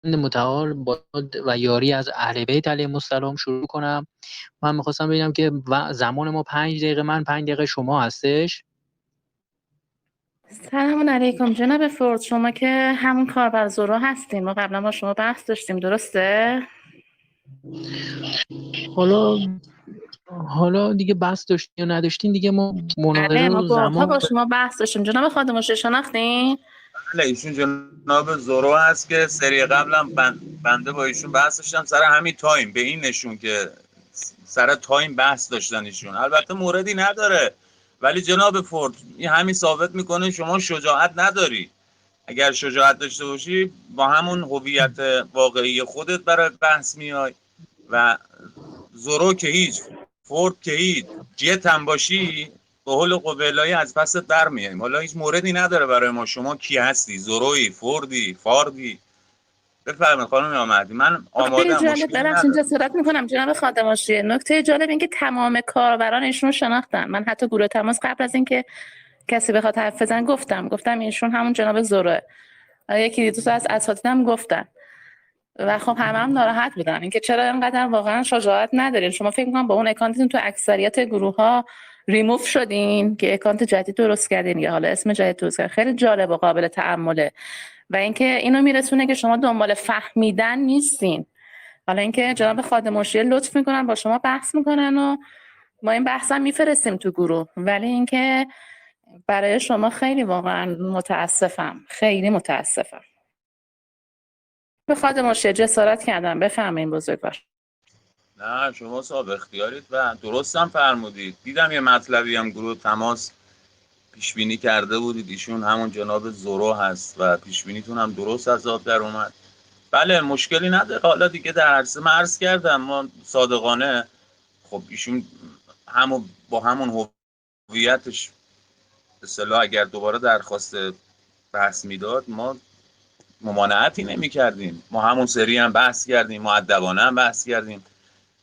متعال با و یاری از اهل بیت علیهم السلام شروع کنم. من میخواستم ببینم که زمان ما 5 دقیقه من 5 دقیقه شما هستش. سلام علیکم جناب فورد، شما که همون کاربر زورا هستیم، ما قبلا با شما بحث داشتیم درسته؟ حالا دیگه بحث داشتین یا نداشتین دیگه ما مناظره بله، ما رو بارها زمان با شما بحث داشتیم. جناب خادموشی شناختین؟ بله ایشون جناب زورو هست که سری قبلم بنده با ایشون بحث داشتم سر همین تایم، به این نشون که سر تایم بحث داشتن ایشون. البته موردی نداره، ولی جناب فورد این همین ثابت میکنه شما شجاعت نداری. اگر شجاعت داشته باشی با همون هویت واقعی خودت برای بحث میای و زورو که هیچ، فورد که هیچ، جت هم باشی به حول قبیلایی از پست در میاییم. حالا هیچ موردی نداره برای ما شما کی هستی، زوروی، فوردی، فاردی. بفرمایید خانم آمدی، من نکته آمادم، جالب، مشکلی ببخشید نداره. جسارت میکنم جناب خادموشی، نکته جالب این که تمام کاربران ایشون رو شناختن. من حتی گروه تماس قبل از اینکه کسی بخواد حرف بزنه گفتم ایشون همون جناب زوروه. یکی دو تا از اساتیدم گفتن و خب هم ناراحت بودن اینکه چرا اینقدر واقعا شجاعت ندارین. شما فکر می‌کنم با اون اکانتتون تو اکثریت گروه‌ها ریموو شدین که اکانت جدید درست کردین یا حالا اسم جدید درست کردین. خیلی جالب و قابل تأمله و اینکه اینو میرسونه که شما دنبال فهمیدن نیستین. حالا اینکه جناب خادموشی لطف میکنن با شما بحث میکنن و ما این بحث هم میفرستیم تو گروه، ولی اینکه برای شما خیلی واقعا متاسفم، خیلی متاسفم. به خادموشی جسارت کردم، بفرمایید بزرگوار. نه شما صاحب اختیارید و درست هم فرمودید. دیدم یه مطلبی هم گروه تماس پیش بینی کرده بودید، ایشون همون جناب زورو هست و پیش بینیتون هم درست از آب در اومد. بله مشکلی نداره. حالا دیگه در عرصه من عرض کردم ما صادقانه، خب ایشون با همون هویتش به اصطلاح اگر دوباره درخواست بحث میداد ما ممانعتی نمی کردیم. ما همون سری هم بحث کردیم، مؤدبانه هم بحث کردیم.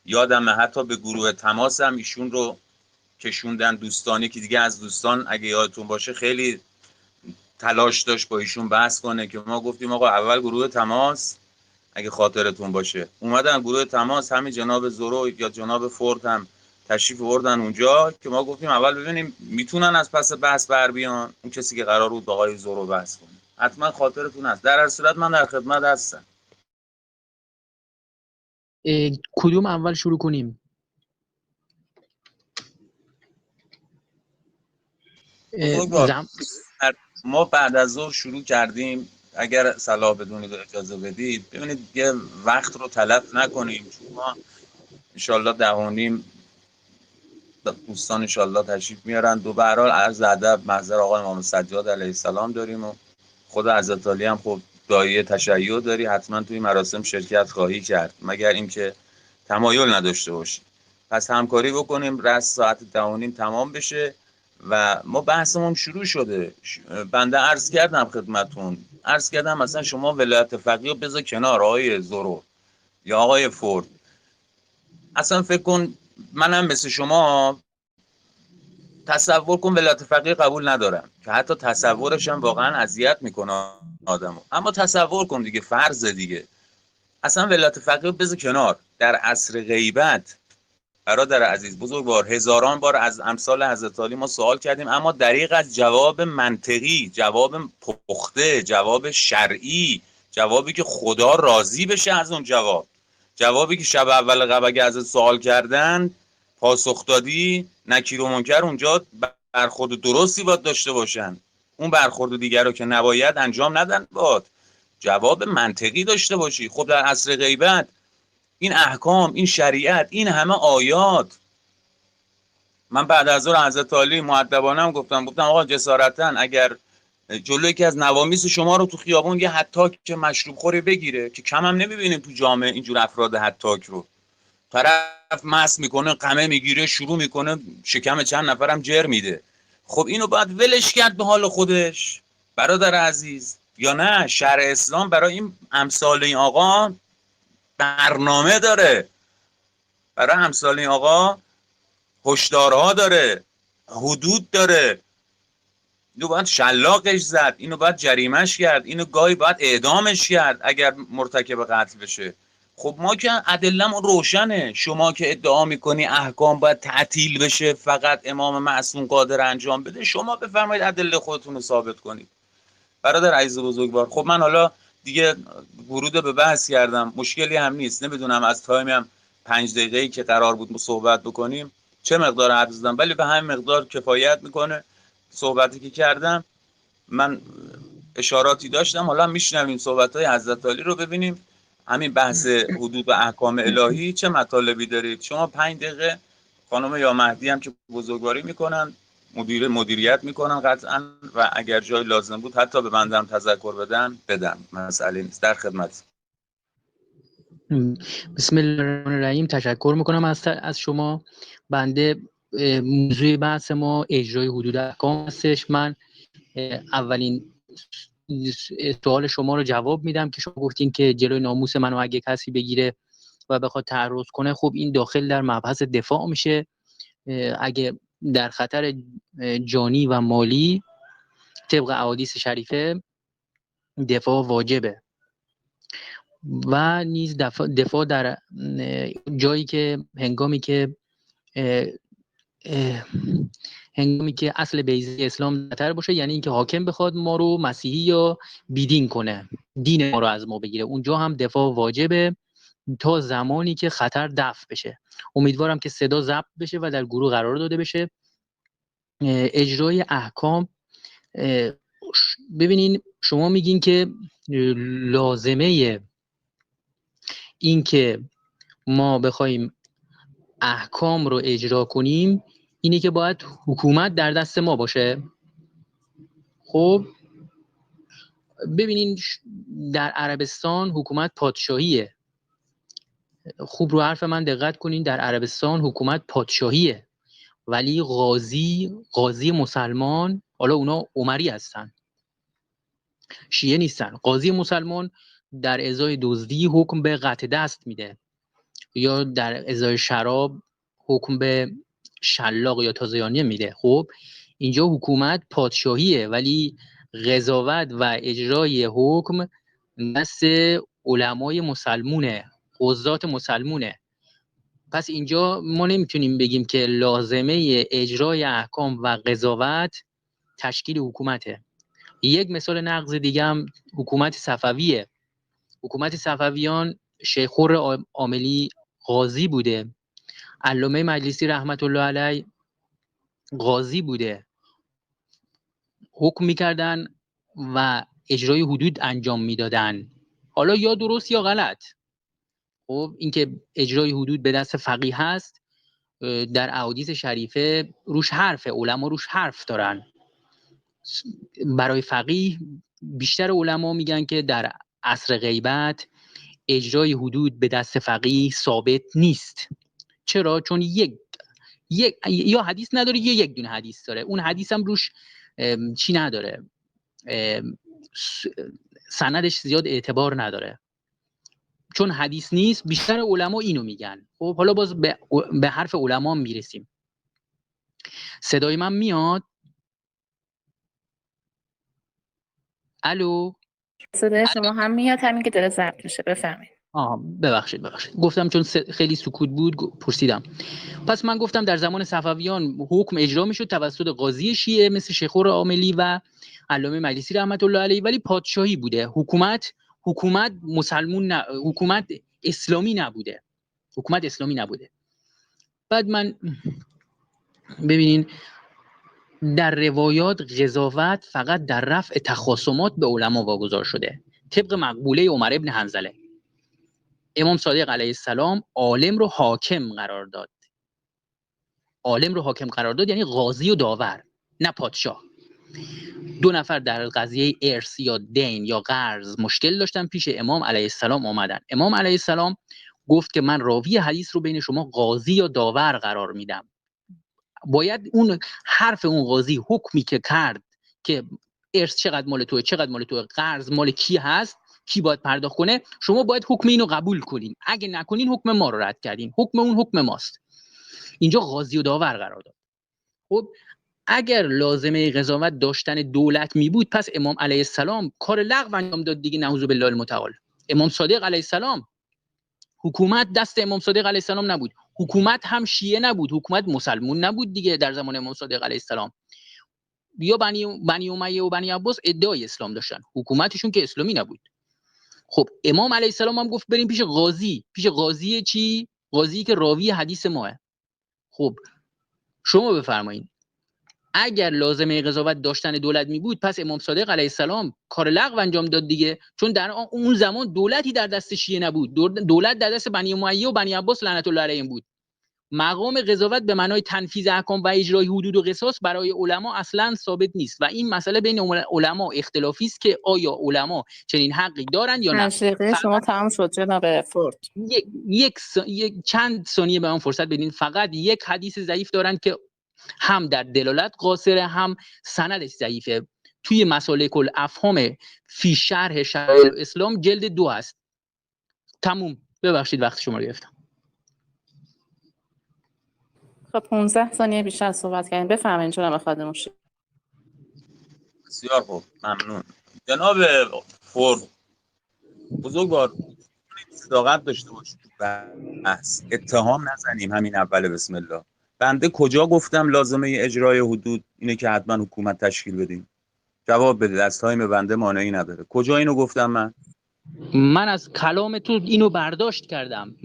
یادمه حتی به گروه تماس هم ایشون رو کشوندن دوستانی که دیگه از دوستان اگه یادتون باشه خیلی تلاش داشت با ایشون بحث کنه که ما گفتیم آقا اول گروه تماس، اگه خاطرتون باشه اومدن گروه تماس، همین جناب زورو یا جناب فورد هم تشریف آوردن اونجا که ما گفتیم اول ببینیم میتونن از پس بحث بر بیان اون کسی که قرار بود با آقای زورو بحث کنه. حتما خاطرتون هست. در هر صورت من در خدمت هستم. کدوم اول شروع کنیم؟ ما بعد از ظهر شروع کردیم، اگر صلاح بدونید و اجازه بدید. ببینید دیگه وقت رو تلف نکنیم چون ما انشالله 10:30 دوستان انشالله تشریف میارن. به هر حال عرض ادب محضر آقای امام سجاد علیه السلام داریم و خود حضرت علی هم خب داعیه تشیع داری، حتما توی مراسم شرکت خواهی کرد مگر اینکه تمایل نداشته باشی. پس همکاری بکنیم رس ساعت 10:30 تمام بشه و ما بحثمون شروع شده. بنده عرض کردم خدمتون، عرض کردم مثلا شما ولایت فقیه رو بذار کنار آقای زورو یا آقای فورد. اصلا فکر کن منم مثل شما تصور کن ولایت فقیه قبول ندارم که حتی تصورش هم واقعا اذیت میکنه آدمو، اما تصور کن دیگه، فرض دیگه. اصلا ولایت فقیه بذار کنار. در عصر غیبت برادر عزیز بزرگوار هزاران بار از امثال حضرت علی ما سوال کردیم اما دریغ از جواب منطقی، جواب پخته، جواب شرعی، جوابی که خدا راضی بشه از اون جوابی که شب اول قبل اگه ازت سوال کردن پاسخ دادی، نکیر و منکر اونجا برخورد درستی باید داشته باشن. اون برخورد دیگر رو که نباید انجام ندن، باید جواب منطقی داشته باشی. خب در عصر غیبت این احکام، این شریعت، این همه آیات، من بعد از ظهر حضرت علی مؤدبانه هم گفتم آقا جسارتا اگر جلوی یکی از نوامیس شما رو تو خیابون یه هتاک که مشروب خوری بگیره، که کم هم نمیبینیم تو جامعه اینجور افراد هتاک رو، طرف مست میکنه، قمه میگیره، شروع میکنه شکم چند نفرم جر میده، خب اینو باید ولش کرد به حال خودش برادر عزیز، یا نه؟ شرع اسلام برای این امثال این آقا برنامه داره، برای امثال این آقا هشدارها داره، حدود داره. اینو باید شلاقش زد، اینو باید جریمهش کرد، اینو گاهی باید اعدامش کرد اگر مرتکب قتل بشه. خب ما که ادله‌مون روشنه. شما که ادعا میکنی احکام باید تعطیل بشه فقط امام معصوم قادر انجام بده، شما بفرمایید ادله خودتون رو ثابت کنید. برادر عزیز بزرگوار، خب من حالا دیگه ورود به بحث کردم، مشکلی هم نیست. نمیدونم از تایمی هم 5 دقیقه‌ای که قرار بود صحبت بکنیم چه مقدار حرف زدم، ولی به همین مقدار کفایت میکنه صحبتی که کردم. من اشاراتی داشتم، حالا میشنویم صحبت‌های حضرت علی رو ببینیم. همین بحث حدود و احکام الهی چه مطالبی دارید شما؟ 5 دقیقه خانم یا مهدی هم که بزرگواری میکنن، مدیریت میکنن قطعا، و اگر جای لازم بود حتی به بنده هم تذکر بدن مسئله نیست. در خدمت. بسم الله الرحمن الرحیم. تشکر میکنم از شما. بنده موضوع بحث ما اجرای حدود احکام هستش. من اولین سوال شما رو جواب میدم که شما گفتین که جلوی ناموس منو اگه کسی بگیره و بخواد تعرض کنه، خب این داخل در مبحث دفاع میشه. اگه در خطر جانی و مالی طبق احادیث شریفه دفاع واجبه، و نیز دفاع در جایی که هنگامی که اصل بیضه اسلام خطر باشه، یعنی اینکه حاکم بخواد ما رو مسیحی یا بیدین کنه، دین ما رو از ما بگیره، اونجا هم دفاع واجبه تا زمانی که خطر دفع بشه. امیدوارم که صدا ضبط بشه و در گروه قرار داده بشه. اجرای احکام، ببینین شما میگین که لازمه این که ما بخوایم احکام رو اجرا کنیم اینه که باید حکومت در دست ما باشه. خب ببینین در عربستان حکومت پادشاهیه. خوب رو حرف من دقت کنین، در عربستان حکومت پادشاهیه، ولی قاضی مسلمان، حالا اونا عمری هستن، شیعه نیستن، قاضی مسلمان در ازای دزدی حکم به قطع دست میده، یا در ازای شراب حکم به شلاق یا تازیانیه میده. خب اینجا حکومت پادشاهیه، ولی قضاوت و اجرای حکم دست علمای مسلمونه، قضات مسلمونه. پس اینجا ما نمیتونیم بگیم که لازمه اجرای احکام و قضاوت تشکیل حکومته. یک مثال نقض دیگه هم حکومت صفویه. حکومت صفویان شیخ خور عاملی قاضی بوده، علامه مجلسی رحمت الله علیه قاضی بوده، حکم میکردن و اجرای حدود انجام میدادن، حالا یا درست یا غلط. خب اینکه اجرای حدود به دست فقیه هست، در احادیث شریفه روش حرفه، علما روش حرف دارن. برای فقیه بیشتر علما میگن که در عصر غیبت اجرای حدود به دست فقیه ثابت نیست. چرا؟ چون یا حدیث نداره یا یک دونه حدیث داره، اون حدیث هم روش چی نداره، سندش زیاد اعتبار نداره. چون حدیث نیست بیشتر علما اینو میگن. خب حالا باز به حرف علما میرسیم. صدای من میاد؟ الو؟ صدای شما هم میاد، همین که داره ضبط میشه. بفهمید. ببخشید گفتم چون خیلی سکوت بود پرسیدم. پس من گفتم در زمان صفویان حکم اجرا میشد توسط قاضی شیعه مثل شیخ خور عاملی و علامه مجلسی رحمت الله علیه، ولی پادشاهی بوده، حکومت مسلمون حکومت اسلامی نبوده. بعد من ببینین در روایات قضاوت فقط در رفع تخاصمات به علما واگذار شده، طبق مقبوله عمر ابن حنظله. امام صادق علیه السلام عالم رو حاکم قرار داد، یعنی قاضی و داور، نه پادشاه. 2 نفر در قضیه ارث یا دین یا قرض مشکل داشتن، پیش امام علیه السلام آمدن. امام علیه السلام گفت که من راوی حدیث رو بین شما قاضی یا داور قرار میدم. باید اون حرف اون قاضی، حکمی که کرد که ارث چقدر مال توه، قرض مال کی هست، کی باید پرداخت کنه، شما باید حکم اینو قبول کنین. اگه نکنین حکم ما رو رد کردین، حکم اون حکم ماست. اینجا قاضی و داور قرار داد. خب اگر لازمه قضاوت داشتن دولت می بود، پس امام علیه السلام کار لغو انجام داد دیگه، نعوذ بالله المتعال. امام صادق علیه السلام، حکومت دست امام صادق علیه السلام نبود، حکومت هم شیعه نبود، حکومت مسلمون نبود دیگه در زمان امام صادق علیه السلام. یا بنی امیه و بنی عباس ادعای اسلام داشتن، حکومتشون که اسلامی نبود. خب امام علیه السلام هم گفت بریم پیش قاضی. پیش قاضی چی؟ قاضی که راوی حدیث ماه. خب شما بفرمایید، اگر لازمه قضاوت داشتن دولت می بود، پس امام صادق علیه السلام کار لغو انجام داد دیگه، چون در اون زمان دولتی در دست شیعه نبود، دولت در دست بنی امیه و بنی عباس لعنت الله علیهم بود. مقام قضاوت به معنای تنفیذ احکام و اجرای حدود و قصاص برای علما اصلا ثابت نیست و این مسئله بین علما اختلافی است که آیا علما چنین حقی دارند یا نه. دقیقه شما تمام شد جناب فورد. چند ثانیه به من فرصت بدین. فقط یک حدیث ضعیف دارند که هم در دلالت قاصره، هم سندش ضعیفه. توی مسالک الافهام فی شرح شرایع اسلام جلد 2 هست. تموم. ببخشید وقت شما رو گرفتم. خب 15 ثانیه بیشتر صحبت کردیم. بفرمایید جناب خادم مشیر. بسیار خوب، ممنون. جناب فورد، بزرگوار، صداقت داشته باشید تو بحث، اتهام نزنیم همین اول. بسم الله. بنده کجا گفتم لازمه اجرای حدود اینه که حتما حکومت تشکیل بدیم؟ جواب بدید، از تایم بنده مانعی نداره. کجا اینو گفتم؟ من از کلام تو اینو برداشت کردم.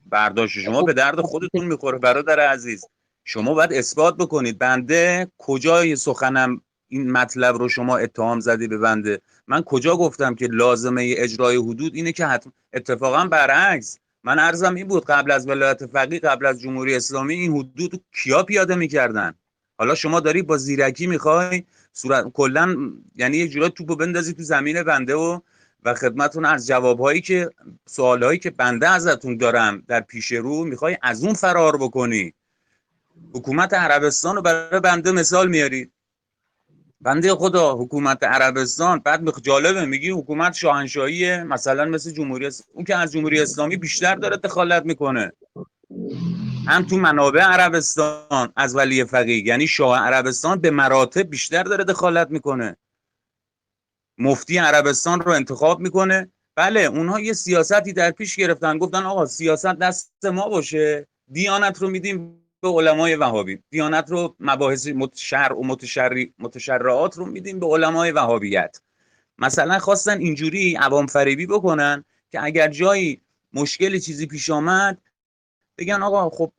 برداشت شما به درد خودتون میخوره برادر عزیز. شما باید اثبات بکنید. بنده کجای سخنم این مطلب رو شما اتهام زدی به بنده؟ من کجا گفتم که لازمه اجرای حدود اینه که حتما؟ اتفاقا برعکس، من عرضم این بود قبل از ولایت فقیه، قبل از جمهوری اسلامی این حدود کیا پیاده میکردن؟ حالا شما داری با زیرکی میخوای کلا یعنی یه جورایی توپو بندازی تو زمین بنده و خدمتون از جوابهایی که سوالهایی که بنده ازتون دارم در پیش رو میخوای از اون فرار بکنی. حکومت عربستان رو برای بنده مثال میاری. بنده خدا حکومت عربستان، بعد جالبه میگی حکومت شاهنشاهیه مثلا مثل جمهوری اون که از جمهوری اسلامی بیشتر داره دخالت میکنه، هم تو منابع عربستان از ولی فقیه، یعنی شاه عربستان به مراتب بیشتر داره دخالت میکنه. مفتی عربستان رو انتخاب میکنه. بله اونها یه سیاستی در پیش گرفتن، گفتن آقا سیاست دست ما باشه، دیانت رو میدیم به علمای وهابی، دیانت رو مباحث شرع و متشرعات رو میدیم به علمای وهابیت. مثلا خواستن اینجوری عوام فریبی بکنن که اگر جایی مشکل چیزی پیش آمد بگن آقا خب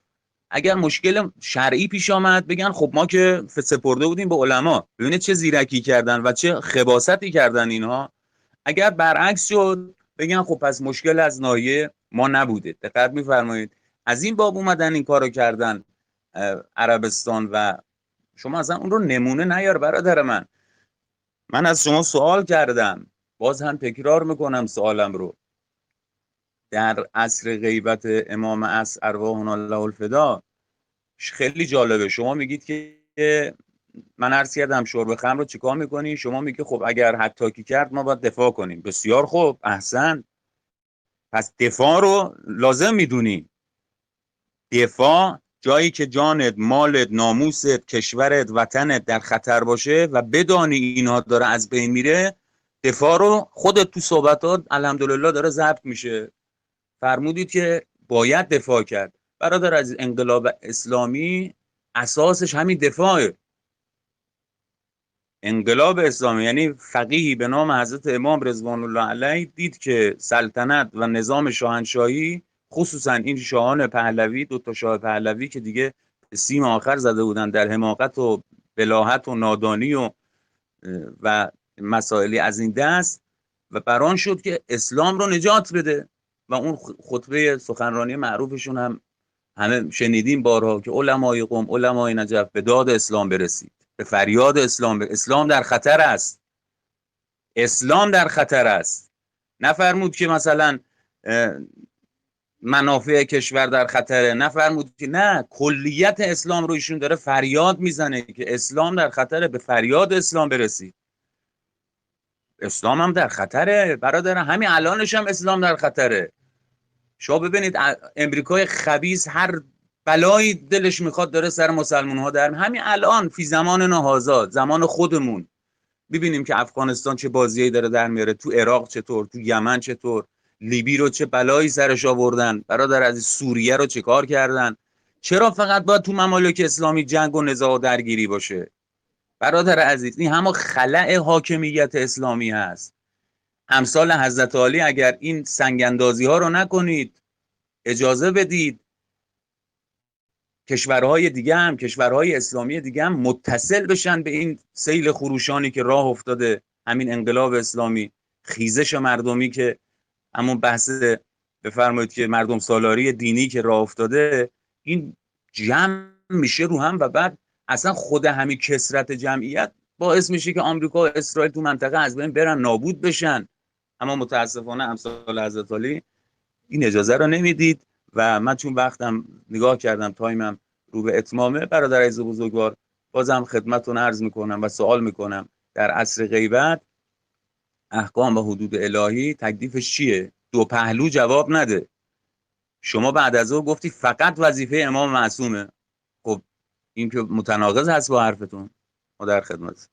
اگر مشکل شرعی پیش آمد بگن خب ما که سپرده بودیم به علما. ببینید چه زیرکی کردن و چه خباثتی کردن اینها. اگر برعکس شد بگن خب پس مشکل از ناحیه ما نبوده. دقت می‌فرمایید. از این باب اومدن این کارو کردن عربستان و شما اصلا اون رو نمونه نیار برادر من. من از شما سوال کردم، باز هم تکرار میکنم سوالم رو. در عصر غیبت امام عصر ارواحنا الله الفدا خیلی جالبه. شما میگید که من عرض کردم شرب خمر رو چیکار میکنی؟ شما میگی خب اگر حتاکی کرد ما باید دفاع کنیم. بسیار خوب، احسن. پس دفاع رو لازم میدونی. دفاع جایی که جانت، مالت، ناموست، کشورت، وطنت در خطر باشه و بدانی اینها داره از بین میره، دفاع رو خودت تو صحبتات الحمدلله داره ضبط میشه. فرمودید که باید دفاع کرد. برادر از انقلاب اسلامی اساسش همین دفاعه. انقلاب اسلامی یعنی فقیهی به نام حضرت امام رضوان الله علیه دید که سلطنت و نظام شاهنشاهی، خصوصا این شاهان پهلوی، 2 تا شاه پهلوی که دیگه سیم آخر زده بودن در حماقت و بلاهت و نادانی و مسائلی از این دست، و بران شد که اسلام رو نجات بده. و اون خطبه سخنرانی معروفشون هم همه شنیدیم بارها که علمای قوم، علمای نجف به داد اسلام برسید، به فریاد اسلام اسلام در خطر است. اسلام در خطر است. نفرمود که مثلا منافع کشور در خطره، نفرمود که نه، کلیت اسلام رو ایشون داره فریاد میزنه که اسلام در خطره، به فریاد اسلام برسید. اسلام هم در خطره برادر، همین الانش هم اسلام در خطره. شما ببینید امریکای خبیث هر بلایی دلش میخواد داره سر مسلمان ها در همین الان فی زمان نهازاد، زمان خودمون ببینیم که افغانستان چه بازیایی داره در میاره، تو عراق چطور، تو یمن چطور، لیبی رو چه بلایی سرش آوردن، برادر عزیز سوریه رو چه کار کردن. چرا فقط باید تو ممالک اسلامی جنگ و نزاع و درگیری باشه؟ برادر عزیز این همه خلأ حاکمیت اسلامی هست. امثال حضرت علی اگر این سنگاندازی ها رو نکنید، اجازه بدید کشورهای دیگه هم، کشورهای اسلامی دیگه هم متصل بشن به این سیل خروشانی که راه افتاده، همین انقلاب اسلامی، خیزش مردمی که همون بحث بفرمایید که مردم سالاری دینی که راه افتاده، این جمع میشه رو هم و بعد اصلا خود همین کثرت جمعیت باعث میشه که آمریکا و اسرائیل تو منطقه از بین برن، نابود بشن. اما متاسفانه امثال حضرت علی این اجازه رو نمیدید و من چون وقتم نگاه کردم تایمم رو به اتمامه، برادر عزیز بزرگوار بازم خدمتتون عرض میکنم و سوال میکنم، در عصر غیبت احکام و حدود الهی تکلیفش چیه؟ دو پهلو جواب نده. شما بعد از او گفتی فقط وظیفه امام معصومه، خب این که متناقض هست با حرفتون. ما در خدمت.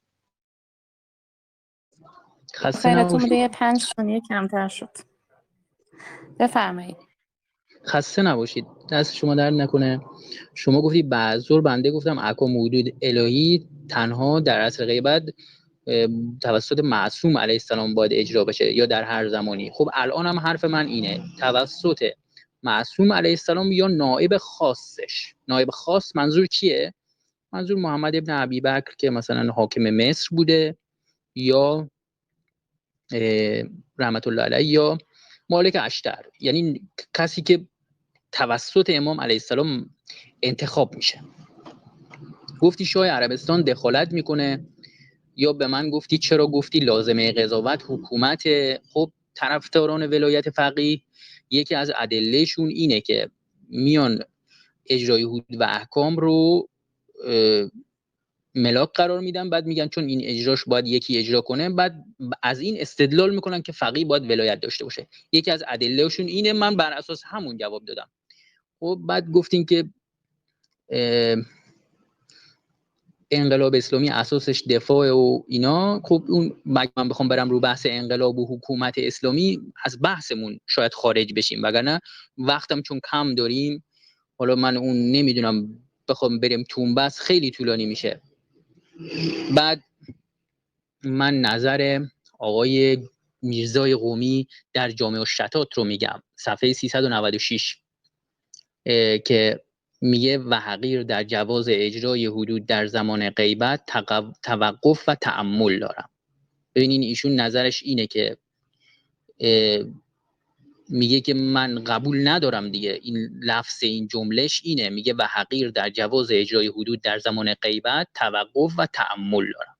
خسته خیرتون نباشید. بوده، یه 5 ثانیه کمتر شد. بفرمایید. خسته نباشید، دست شما درد نکنه. شما گفتی بعضور، بنده گفتم احکام حدود الهی تنها در عصر غیبت توسط معصوم علیه السلام باید اجرا بشه یا در هر زمانی. خب الان هم حرف من اینه، توسط معصوم علیه السلام یا نائب خاصش. نائب خاص منظور کیه؟ منظور محمد ابن ابی بکر که مثلا حاکم مصر بوده، یا رحمت الله علیه، یا مالک اشتر، یعنی کسی که توسط امام علیه السلام انتخاب میشه. گفتی شاه عربستان دخالت میکنه، یا به من گفتی چرا گفتی لازمه قضاوت حکومت. خب طرفداران ولایت فقیه یکی از ادلهشون اینه که میان اجرای حدود و احکام رو ملاک قرار میدن، بعد میگن چون این اجراش باید یکی اجرا کنه، بعد از این استدلال میکنن که فقیه باید ولایت داشته باشه. یکی از ادلهشون اینه، من بر اساس همون جواب دادم. خب بعد گفتین که انقلاب اسلامی اساسش دفاع و اینا. خب اون من بخوام برم رو بحث انقلاب و حکومت اسلامی، از بحثمون شاید خارج بشیم، وگرنه وقتم چون کم داریم، حالا من اون نمیدونم بخوام بریم تو اون بحث خیلی طولانی میشه. بعد من نظر آقای میرزای قمی در جامع الشتات رو میگم، صفحه 396 که میگه و حقیر در جواز اجرای حدود در زمان غیبت توقف و تأمل دارم. ببینین ایشون نظرش اینه که میگه که من قبول ندارم دیگه، این لفظ این جملهش اینه، میگه و حقیر در جواز اجرای حدود در زمان غیبت توقف و تأمل دارم.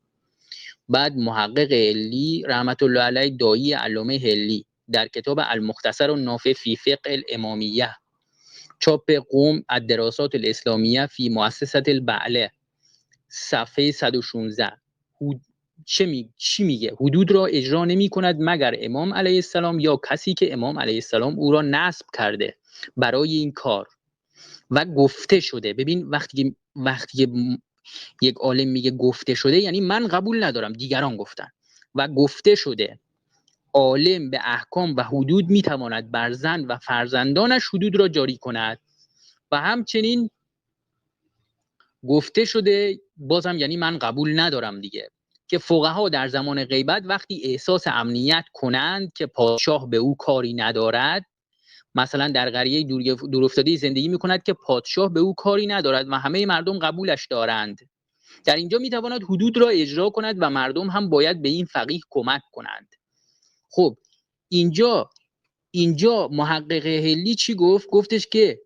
بعد محقق هلی رحمت الله علیه، داعی علامه هلی، در کتاب المختصر النافع فی فقه الامامیه، چاپ قم الدراسات الاسلامیه فی مؤسسه البعله، صفحه 116، چی میگه؟ حدود را اجرا نمی کند مگر امام علیه السلام یا کسی که امام علیه السلام او را نصب کرده برای این کار و گفته شده. ببین وقتی یک عالم میگه گفته شده، یعنی من قبول ندارم، دیگران گفتن و گفته شده. عالم به احکام و حدود میتواند بر زن و فرزندانش حدود را جاری کند و همچنین گفته شده، بازم یعنی من قبول ندارم دیگه، که فقها در زمان غیبت وقتی احساس امنیت کنند که پادشاه به او کاری ندارد، مثلا در قریه دورافتاده زندگی میکند که پادشاه به او کاری ندارد و همه مردم قبولش دارند، در اینجا میتواند حدود را اجرا کند و مردم هم باید به این فقیه کمک کنند. خب اینجا محقق هلی چی گفت؟ گفتش که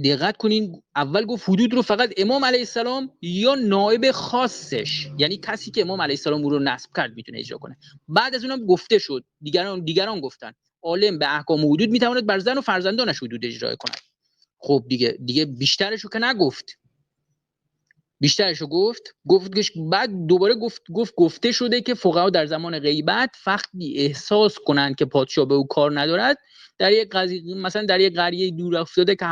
دقت کنین، اول گفت حدود رو فقط امام علیه السلام یا نائب خاصش، یعنی کسی که امام علیه السلام او رو نصب کرد میتونه اجرا کنه. بعد از اونم گفته شد دیگران گفتن عالم به احکام و حدود میتواند بر زن و فرزندانش حدود اجرا کند. خب دیگه بیشترشو که نگفت، بیشترشو گفت بعد دوباره گفته شده که فقها در زمان غیبت وقتی احساس کنند که پادشاه به او کار ندارد، در یک قضیه مثلا در یک قریه دور افتاده که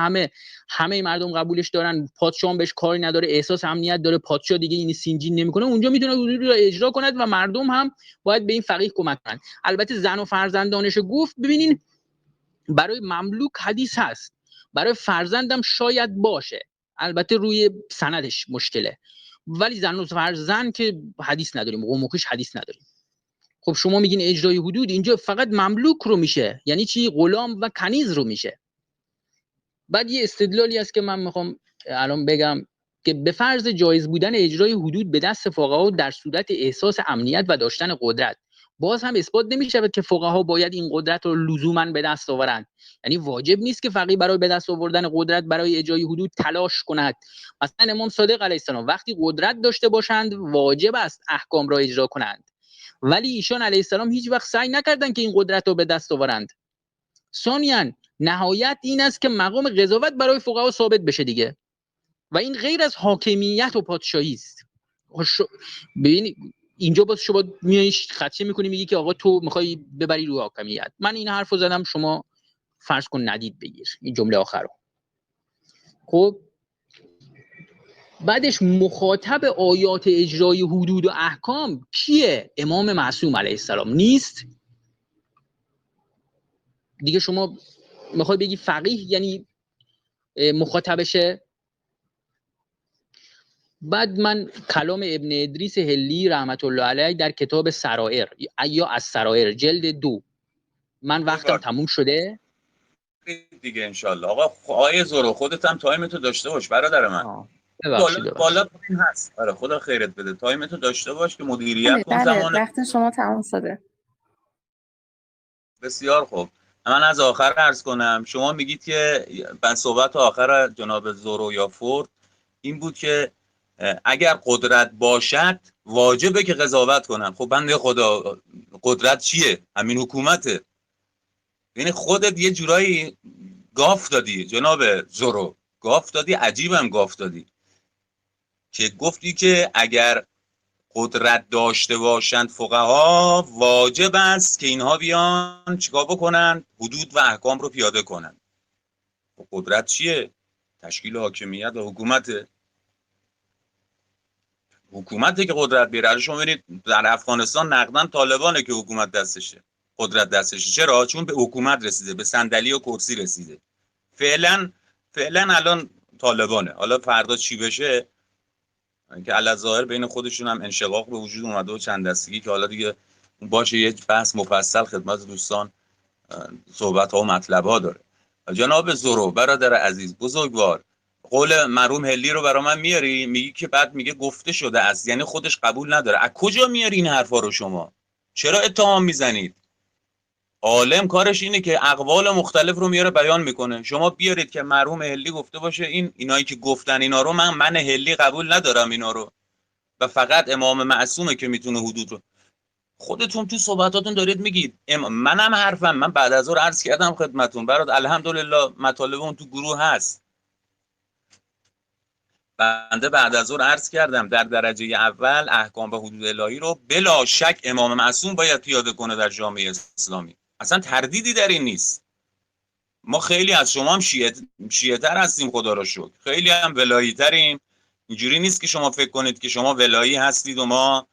همه مردم قبولش دارن، پادشاه بهش کاری نداره، احساس امنیت داره، پادشاه دیگه این سینجین نمیکنه، اونجا میتونه حضور رو اجرا کند و مردم هم باید به این فقیه کمک کنند. البته زن و فرزندانش گفت ببینین برای مملوک حدیث هست، برای فرزندم شاید باشه، البته روی سندش مشکله، ولی زن و فرزند که حدیث نداریم، قوموکش حدیث نداریم. خب شما میگین اجرای حدود، اینجا فقط مملوک رو میشه، یعنی چی؟ غلام و کنیز رو میشه. بعد یه استدلالی هست که من میخوام الان بگم که به فرض جایز بودن اجرای حدود به دست فقها در صورت احساس امنیت و داشتن قدرت، باز هم اثبات نمیشه که فقها باید این قدرت رو لزوما به دست آورند. یعنی واجب نیست که فقیه برای به دست آوردن قدرت برای اجرای حدود تلاش کند. مثلا امام صادق علیه السلام وقتی قدرت داشته باشند واجب است احکام را اجرا کنند، ولی ایشان علیه السلام هیچ وقت سعی نکردند که این قدرت رو به دست آورند. ثانیاً نهایت این است که مقام قضاوت برای فقها ثابت بشه دیگه، و این غیر از حاکمیت و پادشاهی است. ببین اینجا باز شما میای خدشه میکنی میگی که آقا تو میخوای ببری رو حاکمیت. من این حرفو زدم، شما فرض کن ندید بگیر این جمله آخر رو. خب بعدش مخاطب آیات اجرای حدود و احکام کیه؟ امام معصوم علیه السلام نیست دیگه. شما میخوای بگی فقیه یعنی مخاطبشه؟ بعد من کلام ابن ادریس هلی رحمت الله علیه در کتاب سرائر یا از سرائر جلد 2، من وقتم تموم شده دیگه انشالله. آقای زورو خودت هم تایمتو داشته باش برادر من. بالا این هست. آره خدا خیرت بده، تایمتو داشته باش که مدیریت کن زمان. وقت شما تموم شده. بسیار خوب. من از آخر عرض کنم. شما میگید که صحبت آخر جناب زورو یا فورد این بود که اگر قدرت باشد واجبه که قضاوت کنن. خب بنده خدا قدرت چیه؟ همین حکومته. یعنی خودت یه جورایی گاف دادی جناب زورو، گاف دادی، عجیبم گاف دادی که گفتی که اگر قدرت داشته باشند فقها واجب است که اینها بیان چیکار بکنن؟ حدود و احکام رو پیاده کنن. قدرت چیه؟ تشکیل حاکمیت و حکومته که قدرت بیاره. شما ببینید در افغانستان نقدن طالبانه که حکومت دستشه، قدرت دستشه. چرا؟ چون به حکومت رسیده، به صندلی و کرسی رسیده. فعلا الان طالبانه. حالا فردا چی بشه که الظاهر بین خودشون هم انشقاق به وجود اومده و چند دستگی که حالا دیگه باشه یه بحث مفصل خدمت دوستان صحبت ها و مطلب ها داره. جناب زورو برادر عزیز بزرگوار، قول مرحوم هلی رو برا من میاری، میگی که بعد میگه گفته شده است، یعنی خودش قبول نداره. از کجا میاری این حرفا رو شما؟ چرا اتهام میزنید؟ عالم کارش اینه که اقوال مختلف رو میاره بیان میکنه. شما بیارید که مرحوم هلی گفته باشه اینایی که گفتن اینا رو من هلی قبول ندارم اینا رو و فقط امام معصومه که میتونه حدود رو. خودتون تو صحبتاتون دارید میگید. منم حرفم، من بعد از ظهر عرض کردم خدمتتون برات، الحمدلله مطالب اون تو گروه هست. بنده بعد از ظهر عرض کردم در درجه اول احکام و حدود الهی رو بلا شک امام معصوم باید پیاده کنه در جامعه اسلامی. اصلا تردیدی در این نیست. ما خیلی از شما هم شیعه‌تر هستیم خدا را شکر، خیلی هم ولایی تریم. اینجوری نیست که شما فکر کنید که شما ولایی هستید و ما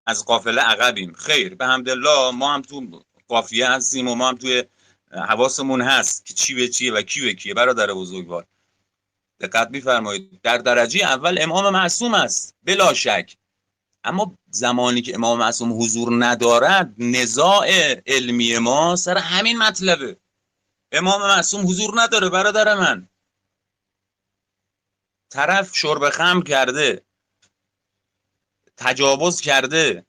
از قافله عقبیم. خیر، به حمدالله ما هم تو قافیه هستیم و ما هم توی حواسمون هست که چی به چیه و کی به کیه. برادر بزرگوار دقت می‌فرمایید، در درجه اول امام معصوم است بلا شک، اما زمانی که امام معصوم حضور ندارد نزاع علمی ما سر همین مطلبه. امام معصوم حضور نداره برادر من، طرف شرب خمر کرده، تجاوز کرده،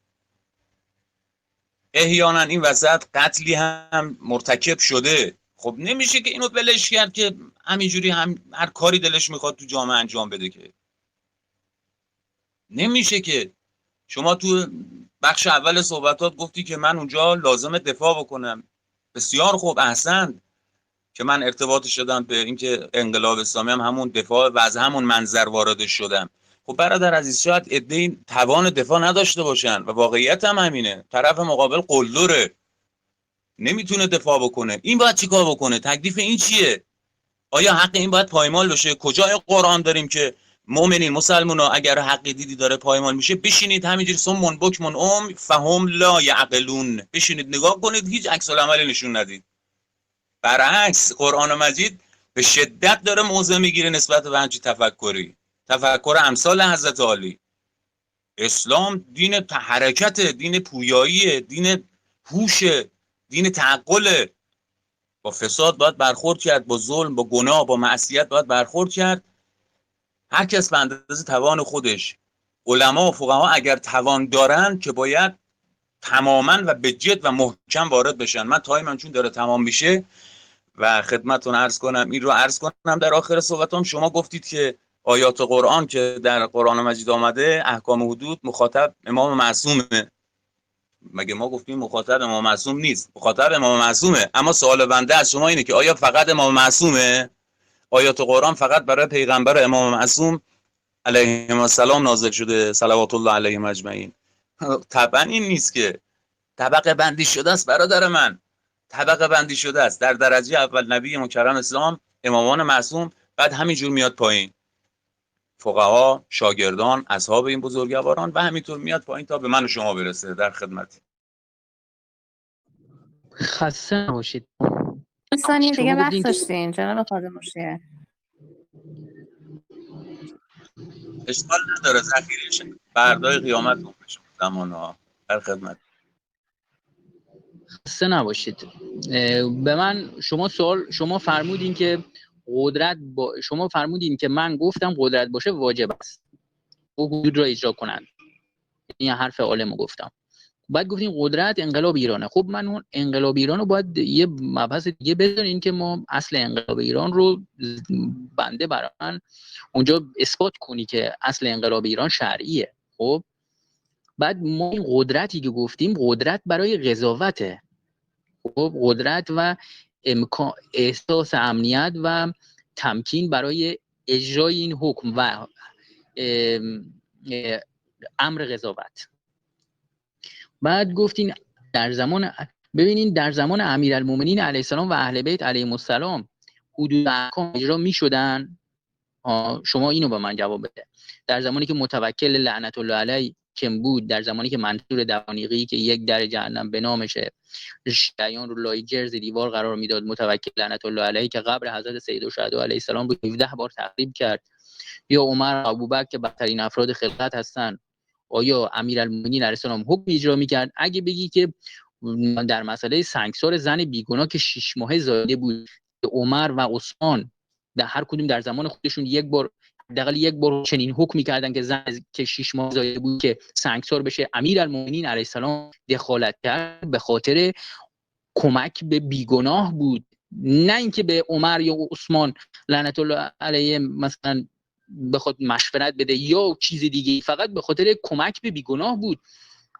احیانا این وسط قتلی هم مرتکب شده. خب نمیشه که اینو ولش کرد که همینجوری هر کاری دلش میخواد تو جامعه انجام بده، که نمیشه. که شما تو بخش اول صحبتات گفتی که من اونجا لازم دفاع بکنم. بسیار خوب، احسن که من ارتباطش شدم به اینکه انقلاب اسلامی هم همون دفاع و از همون منظر وارد شدم. خب برادر عزیز شاید عده‌ای توان دفاع نداشته باشن و واقعیت هم همینه، طرف مقابل قلدره، نمیتونه دفاع بکنه، این باید چیکار بکنه؟ تکلیف این چیه؟ آیا حق این باید پایمال بشه؟ کجای قرآن داریم که مؤمنین مسلمونا اگر حقی دیدی داره پایمال میشه بشینید همینجوری صم بکم فهم لا یعقلون، بشینید نگاه کنید هیچ عکس العملی نشون ندید؟ برعکس قرآن مجید به شدت داره موضع میگیره نسبت به همچین تفکری، تفکر امثال حضرت علی. اسلام دین حرکت، دین پویایی، دین هوش، دین تعقل. با فساد باید برخورد کرد، با ظلم، با گناه، با معصیت باید برخورد کرد. هر کس به اندازه توان خودش. علما و فقها اگر توان دارن که باید تماما و به جد و محکم وارد بشن. من تایمم چون داره تمام میشه و خدمتتون عرض کنم این رو عرض کنم در آخر صحبتام. شما گفتید که آیات قرآن که در قرآن مجید آمده احکام حدود مخاطب امام معصومه. مگه ما گفتیم مخاطب امام معصوم نیست؟ مخاطب امام معصومه. اما سوال بنده از شما اینه که آیا فقط امام معصومه؟ آیات قرآن فقط برای پیغمبر امام معصوم علیه السلام نازل شده صلوات الله علیهم اجمعین؟ طبعا این نیست که. طبقه بندی شده است برادر من، طبقه بندی شده است. در درجه اول نبی مکرم اسلام، امامان معصوم، بعد همینجور میاد پایین فقها، شاگردان، اصحاب این بزرگواران و همینطور میاد پایین تا به من و شما برسه. در خدمت. خسته نباشید. ثانیه دیگه شما وقت گفتین که داشتین جناب خادم مشیه. اشکال نداره، ذخیره‌اش فردای قیامت میشه زمانها. در خدمت. خسته نباشید. به من شما فرمودین که شما فرمودین که من گفتم قدرت باشه واجب است و حدود را اجرا کنند. این حرف عالمو گفتم. بعد گفتین قدرت انقلاب ایرانه. خب من اون انقلاب ایران رو باید یه مبحث دیگه بذارین که ما اصل انقلاب ایران رو بنده برای من اونجا اثبات کنی که اصل انقلاب ایران شرعیه. خب بعد ما این قدرتی که گفتیم قدرت برای قضاوته. خب قدرت و احساس امنیت و تمکین برای اجرای این حکم و امر قضاوت. بعد گفتین ببینین در زمان امیرالمومنین علیه السلام و اهل بیت علیهم السلام حدود احکام اجرا میشدن؟ شما اینو به من جواب بده. در زمانی که متوکل لعنت الله علیه کم بود، در زمانی که منصور دوانیقی که یک در جهنم به نامشه شیعیان رو لای جرز دیوار قرار میداد، متوکل لعنت الله علیه که قبر حضرت سیدالشهدا علیه السلام رو 17 بار تخریب کرد، یا عمر و ابوبکر که بدترین افراد خلقت هستن، آیا امیرالمومنین علیه السلام حکم اجرا میکرد؟ اگه بگی که در مسئله سنگسار زن بیگناه که 6 ماهه زایده بود، عمر و عثمان در هر کدوم در زمان خودشون حداقل یک بار چنین حکمی کردن که زن که 6 ماه زایده بود که سنگسار بشه، امیرالمومنین علیه السلام دخالت کرد به خاطر کمک به بیگناه بود، نه اینکه به عمر یا عثمان لعنت الله علیه مثلا بخواد مشورت بده یا چیز دیگه، فقط به خاطر کمک به بیگناه بود.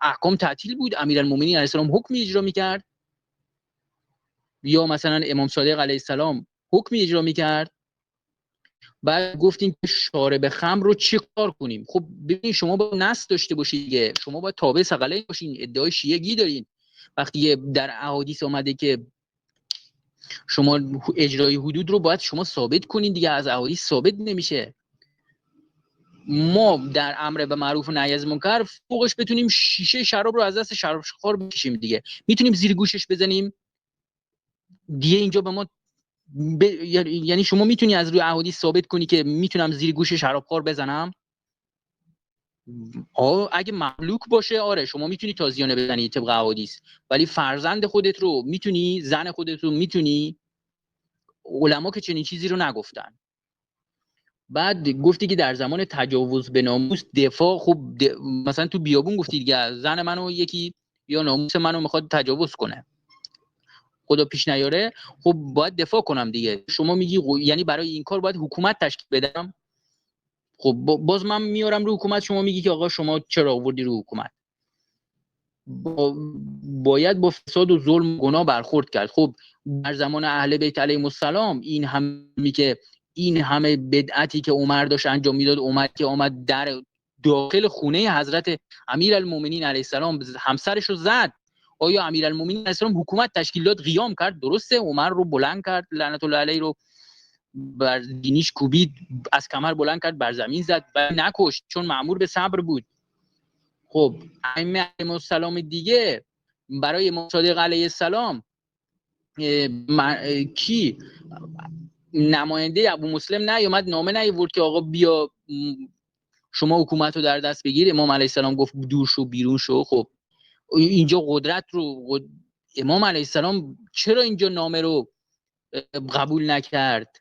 احکام تعطیل بود، امیرالمومنین علیه السلام حکم اجرا میکرد یا مثلا امام صادق علیه السلام حکم اجرا میکرد. بعد گفتیم که شارب خمر رو چی کار کنیم؟ خب ببین شما با نص داشته باشید دیگه، شما با تابع ثقلین باشین. ادعای شیعگی دارین وقتی در احادیث اومده که شما اجرای حدود رو باید شما ثابت کنین دیگه، از احادیث ثابت نمیشه. ما در امر به معروف و نهی از منکر فوقش بتونیم شیشه شراب رو از دست شرابخوار بکشیم دیگه، میتونیم زیر گوشش بزنیم دیگه. اینجا به ما یعنی شما میتونی از روی احادیث ثابت کنی که میتونم زیر گوش شرابخوار بزنم؟ اگه مملوک باشه آره شما میتونی تازیانه بزنی طبق احادیث، ولی فرزند خودت رو میتونی، زن خودت رو میتونی؟ علما که چنین چیزی رو نگفتن. بعد گفتی که در زمان تجاوز به ناموس دفاع، خب مثلا تو بیابون گفتی دیگه زن منو یکی یا ناموس منو میخواد تجاوز کنه، خدا پیش نیاره، خب باید دفاع کنم دیگه. شما میگی یعنی برای این کار باید حکومت تشکیل بدم؟ خب باز من میارم رو حکومت، شما میگی که آقا شما چرا آوردی رو حکومت؟ باید با فساد و ظلم و گناه برخورد کرد. خب در زمان اهل بیت علیهم السلام این همی که این همه بدعتی که عمر داشت انجام میداد، عمر که آمد در داخل خونه حضرت امیرالمومنین علیه السلام همسرش رو زد، آیا امیرالمومنین علیه السلام حکومت تشکیل داد، قیام کرد؟ درسته عمر رو بلند کرد لعنت الله علیه رو بر دینیش کوبید، از کمر بلند کرد بر زمین زد و نکشت چون مأمور به صبر بود. خب ائمه علیهم السلام دیگه برای امام صادق علیه السلام کی نماینده ابو مسلم نیومد نامه نیورد که آقا بیا شما حکومت رو در دست بگیر؟ امام علیه السلام گفت دور شو بیرون شو. خب اینجا قدرت رو امام علیه السلام چرا اینجا نامه رو قبول نکرد؟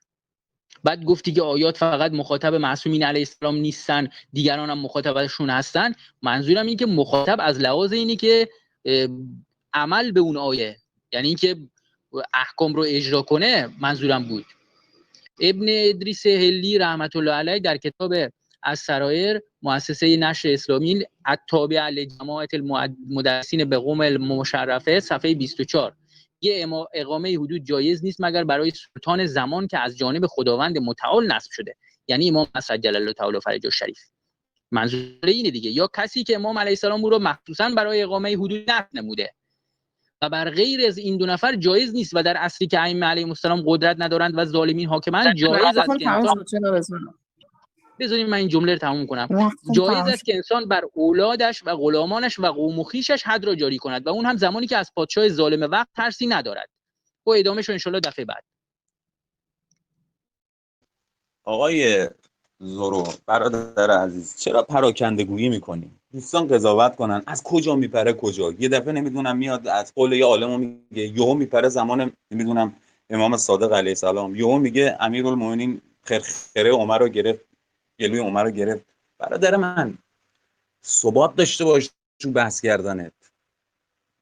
بعد گفتی که آیات فقط مخاطب معصومین علیه السلام نیستن، دیگران هم مخاطبشون هستن. منظورم این که مخاطب از لحاظ اینی که عمل به اون آیه، یعنی اینکه احکام رو اجرا کنه منظورم بود. ابن ادریس هلی رحمت الله علیه در کتاب السرایر مؤسسه نشر اسلامی التابعه لجماعت المدرسین به قم المشرفه صفحه 24 یه اقامه حدود جایز نیست مگر برای سلطان زمان که از جانب خداوند متعال نصب شده، یعنی امام عجل الله تعالی فرجه الشریف. منظور اینه دیگه، یا کسی که امام علیه السلام او رو مخصوصا برای اقامه حدود نصب نموده و بر غیر از این دو نفر جایز نیست. و در عصری که ائمه علیهم السلام قدرت ندارند و ظالمین حاکمند، جایز است که انسان، بذارید من این جمله رو تموم کنم، جایز است که انسان بر اولادش و غلامانش و قوم و خویشش حد را جاری کند و اون هم زمانی که از پادشاه ظالم وقت ترسی ندارد. و ادامهش رو ان شاءالله دفعه بعد. آقای زورو برادر عزیز، چرا پراکنده گویی میکنی؟ دوستان قضاوت کنن از کجا میپره کجا. یه دفعه نمیدونم میاد از قول یه عالمو میگه، یهو میپره زمان نمیدونم امام صادق علیه السلام، یهو میگه امیرالمومنین خرخره عمر رو گرفت، گلوی عمر رو گرفت. برادر من ثبات داشته باش تو بحث کردنت.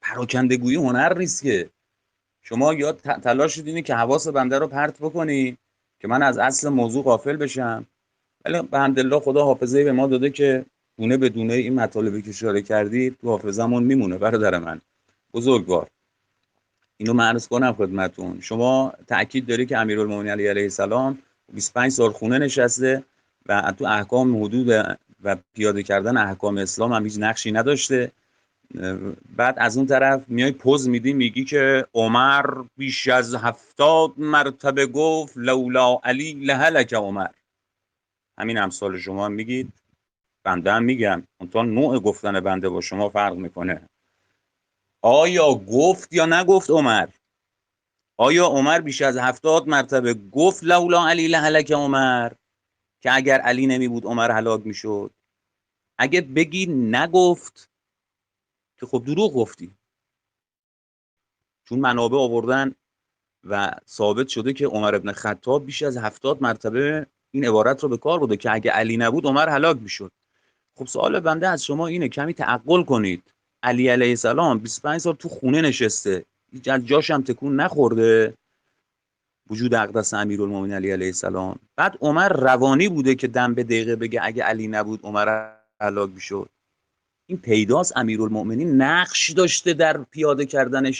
پراکنده گویی هنر نیست که. شما یا تلاش دینی که حواس بنده رو پرت بکنی که من از اصل موضوع غافل بشم، ولی به حمدالله خدا حافظه‌ای به ما داده که دونه به دونه این مطالبی که اشاره کردی تو حافظمون میمونه. برادر من بزرگوار، اینو من عرض کنم خدمتتون. شما تأکید داری که امیرالمومنین علیه السلام 25 سال خونه نشسته و تو احکام حدود و پیاده کردن احکام اسلام هم هیچ نقشی نداشته. بعد از اون طرف میای پوز میدی میگی که عمر بیش از 70 مرتبه گفت لولا علی لهلک عمر. همین امثال شما هم میگید، بنده هم میگم، اونطور نوع گفتن بنده با شما فرق میکنه. آیا گفت یا نگفت عمر؟ آیا عمر بیش از 70 مرتبه گفت لولا علی لهلک عمر، که اگر علی نمی بود عمر هلاک میشد؟ اگه بگی نگفت که خب دروغ گفتی، چون منابع آوردن و ثابت شده که عمر ابن خطاب بیش از 70 مرتبه این عبارت رو به کار برده که اگه علی نبود عمر هلاک میشد. خب سوال بنده از شما اینه، کمی تعقل کنید. علی علیه السلام 25 سال تو خونه نشسته، هیچ از جاش هم تکون نخورده، وجود اقدس امیرالمومنین علی علیه السلام. بعد عمر روانی بوده که دم به دقیقه بگه اگه علی نبود عمر هلاک میشد. این پیداست امیرالمومنین نقش داشته در پیاده کردن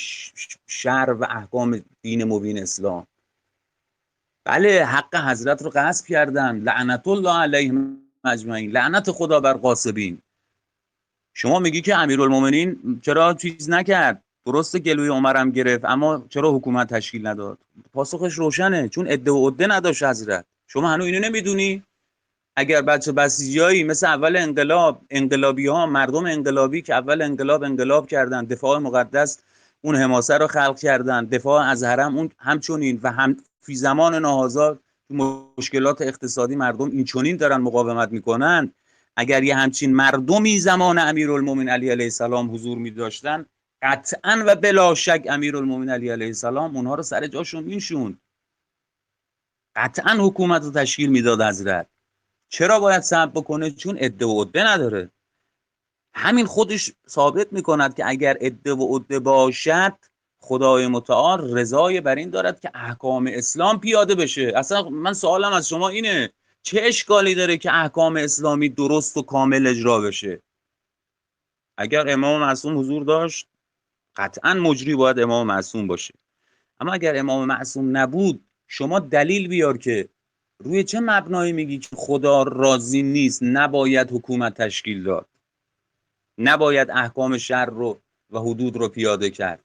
شرع و احکام دین مبین اسلام. بله حق حضرت رو غصب کردن، لعنت الله علیهم اجمعین، لعنت خدا بر غاصبین. شما میگی که امیرالمومنین چرا چیز نکرد؟ درسته گلوی عمرم گرفت، اما چرا حکومت تشکیل نداد؟ پاسخش روشنه، چون عده و عده نداشت حضرت. شما هنوز اینو نمیدونی؟ اگر بچه بسیجایی مثل اول انقلابی ها، مردم انقلابی که اول انقلاب کردن، دفاع مقدس اون حماسه رو خلق کردن، دفاع از حرم اون همچنین، و هم فی زمان ناهضا مشکلات اقتصادی مردم این چنین دارن مقاومت میکنن. اگر یه همچین مردمی زمان امیرالمومنین علی علیه السلام حضور می‌داشتن، قطعاً و بلا شک امیرالمومنین علی علیه السلام اونها رو سر جاشون میشوند، قطعاً حکومت رو تشکیل میداد حضرت. چرا باید صبر بکنه؟ چون عده و عده نداره. همین خودش ثابت میکند که اگر عده و عده باشد، خدای متعال رضای بر این دارد که احکام اسلام پیاده بشه. اصلا من سوالم از شما اینه، چه اشکالی داره که احکام اسلامی درست و کامل اجرا بشه؟ اگر امام معصوم حضور داشت، قطعا مجری باید امام معصوم باشه. اما اگر امام معصوم نبود، شما دلیل بیار که روی چه مبنایی میگی که خدا راضی نیست، نباید حکومت تشکیل داد، نباید احکام شر رو و حدود رو پیاده کرد؟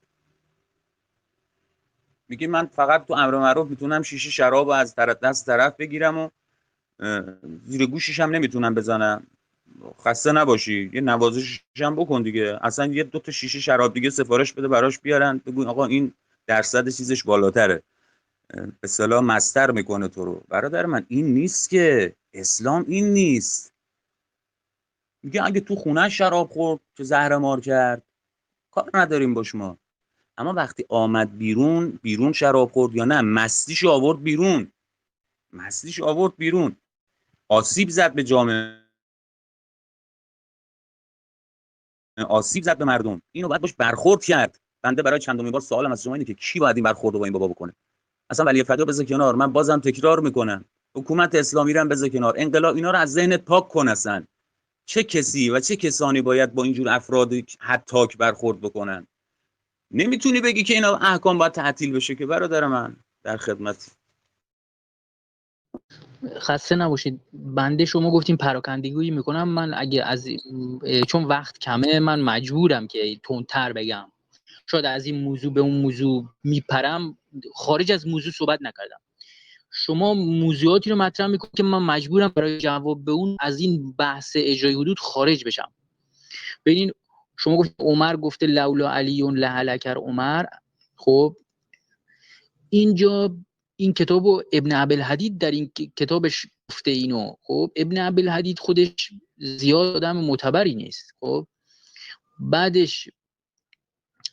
میگی من فقط تو امر معروف میتونم شیشه شراب از طرف بگیرم و زیر گوشش هم نمیتونم بزنم. خسته نباشی، یه نوازشش هم بکن دیگه، اصلا یه 2 تا شیشه شراب دیگه سفارش بده براش بیارن، بگو آقا این درصد چیزش بالاتره، به اصطلاح مستر میکنه تو رو. برادر من این نیست که، اسلام این نیست. میگه اگه تو خونه شراب خورد که زهر مار کرد کار نداریم باش ما، اما وقتی آمد بیرون شراب خورد یا نه، مستیش آورد بیرون، آسیب زد به جامعه، آسیب زد به مردم، اینو باید باش برخورد کرد. بنده برای چندمین بار سوالم از شما اینه که کی باید این برخورد رو با این بابا بکنه؟ اصلا ولی فدا بذار کنار، من بازم تکرار میکنم، حکومت اسلامی رو هم بذار کنار، انقلاب، اینا رو از ذهنت پاک کن. اصلا چه کسی و چه کسانی باید با اینجور افراد هتاک برخورد بکنن؟ نمیتونی بگی که اینا احکام باید تعطیل بشه که برادر من. در خدمت. خسته نباشید. بنده شما گفتیم پراکندگی میکنم، من اگه چون وقت کمه من مجبورم که تندتر بگم، شاید از این موضوع به اون موضوع میپرم، خارج از موضوع صحبت نکردم. شما موضوعاتی رو مطرح میکنید که من مجبورم برای جواب به اون از این بحث اجرای حدود خارج بشم. ببینین شما گفتید عمر گفته لولا علی لهلکر عمر. خب اینجا این کتابو ابن ابوالحدید در این کتابش گفته اینو. خب ابن ابوالحدید خودش زیاد آدم معتبری نیست. خب بعدش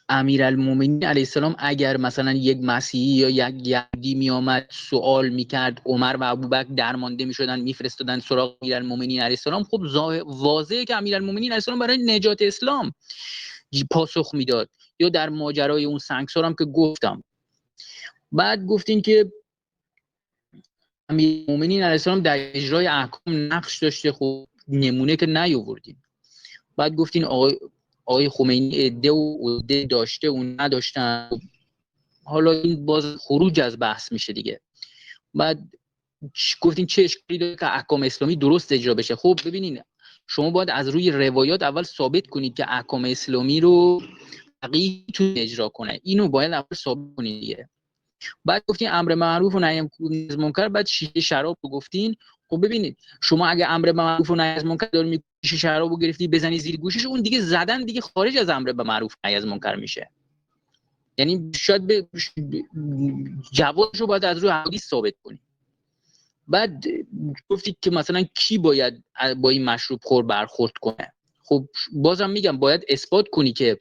امیرالمومنین علیه السلام اگر مثلا یک مسیحی یا یک یهودی می آمد سوال میکرد، عمر و ابوبکر درمانده میشدن، میفرستادن سراغ امیرالمومنین علیه السلام، خب واضحه که امیرالمومنین علیه السلام برای نجات اسلام پاسخ میداد. یا در ماجرای اون سنگسار هم که گفتم. بعد گفتین که امیرالمومنین علیه السلام در اجرای احکام نقش داشته، خب نمونه که نیاوردین. بعد گفتین آقای خمینی عده داشته اون نداشتن. حالا این باز خروج از بحث میشه دیگه. بعد گفتین چه اشکالی داره که احکام اسلامی درست اجرا بشه. خب ببینین شما باید از روی روایات اول ثابت کنید که احکام اسلامی رو فقیه میتونه اجرا کنه، اینو باید اول ثابت کنید دیگه. بعد گفتین امر معروف و نهی از منکر، بعد شیشه شراب رو گفتین. خب ببینید شما اگه امر معروف و نهی از منکر داری میگی، شیشه شراب رو گرفتی بزنی زیر گوشش، اون دیگه زدن دیگه خارج از امر معروف و نهی از منکر میشه. یعنی شاید جوابش رو باید از روی حدیث ثابت کنی. بعد گفتید که مثلا کی باید با این مشروب خور برخورد کنه. خب بازم میگم باید اثبات کنی که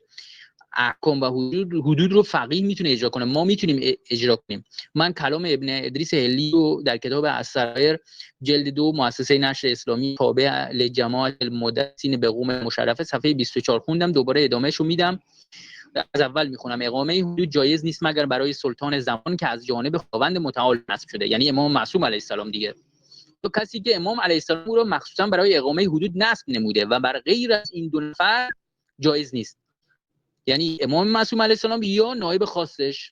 احکام و حدود رو فقیه میتونه اجرا کنه، ما میتونیم اجرا کنیم. من کلام ابن ادریس هلی رو در کتاب السرایر جلد 2 مؤسسه نشر اسلامی تابع لجماعت المدثین به قوم مشرفه صفحه 24 خوندم، دوباره ادامهش رو میدم. از اول میخونم: اقامه حدود جایز نیست مگر برای سلطان زمان که از جانب خداوند متعال نصب شده، یعنی امام معصوم علیه السلام دیگه. تو کسی که امام علیه السلام رو مخصوصا برای اقامه حدود نصب نموده و بر غیر از این دو نفر جایز نیست، یعنی امام معصوم علیه السلام یا نایب خاصش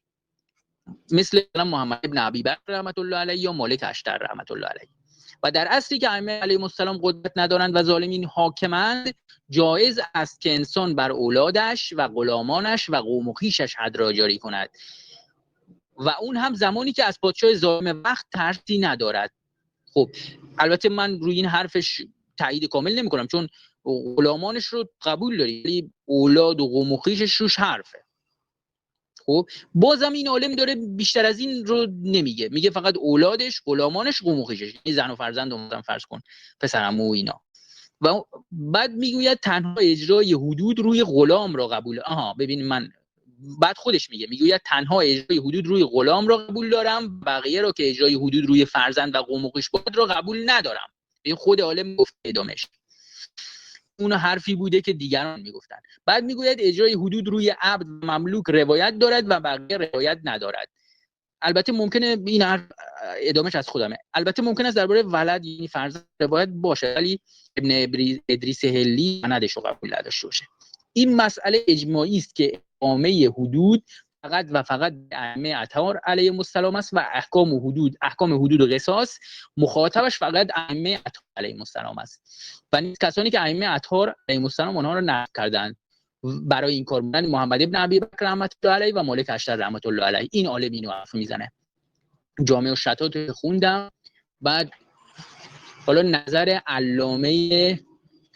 مثل محمد ابن ابی بکر رحمت الله علیه یا مالک اشتر رحمت الله علیه. و در اصلی که ائمه علیهم السلام قدرت ندارند و ظالمین حاکمند، جایز است که انسان بر اولادش و غلامانش و قوم و خویشش حد را جاری کند، و اون هم زمانی که از پادشاه ظالم وقت ترسی ندارد. خب البته من روی این حرفش تایید کامل نمی‌کنم، چون غلامانش رو قبول داری ولی اولاد و قوم و خویشش روش حرفه. خب بازم این عالم داره بیشتر از این رو نمیگه، میگه فقط اولادش، غلامانش، قوم و خویشش، یعنی زن و فرزند مثلا فرض کن پسرعمو و اینا. و بعد میگوید تنها اجرای حدود روی غلام را قبول. ببین من بعد خودش میگوید تنها اجرای حدود روی غلام را قبول دارم، بقیه را که اجرای حدود روی فرزند و قوم و خویش بود را قبول ندارم. این خود عالم گفته ادامش. اون حرفی بوده که دیگران میگفتن. بعد میگوید اجرای حدود روی عبد و مملوک روایت دارد و بقیه روایت ندارد. البته ممکنه این حرف ادامش از خودمه، البته ممکن است درباره ولد یعنی فرزند روایت باشه، ولی ابن ادریس هلی سندش رو قبول نداشته باشه. این مسئله اجماعی است که اقامه حدود فقط و فقط ائمه اطهار علیهم السلام است و احکام حدود و قصاص مخاطبش فقط ائمه اطهار علیهم السلام است و نیز کسانی که ائمه اطهار علیهم السلام آنها را نقد کردند برای این کار بودن محمد ابن ابی بکر رحمت الله علیه و مالک اشتر رحمت الله علیه. این عالم اینو حرف میزنه. جامع الشتات خوندم. بعد حالا نظر علامه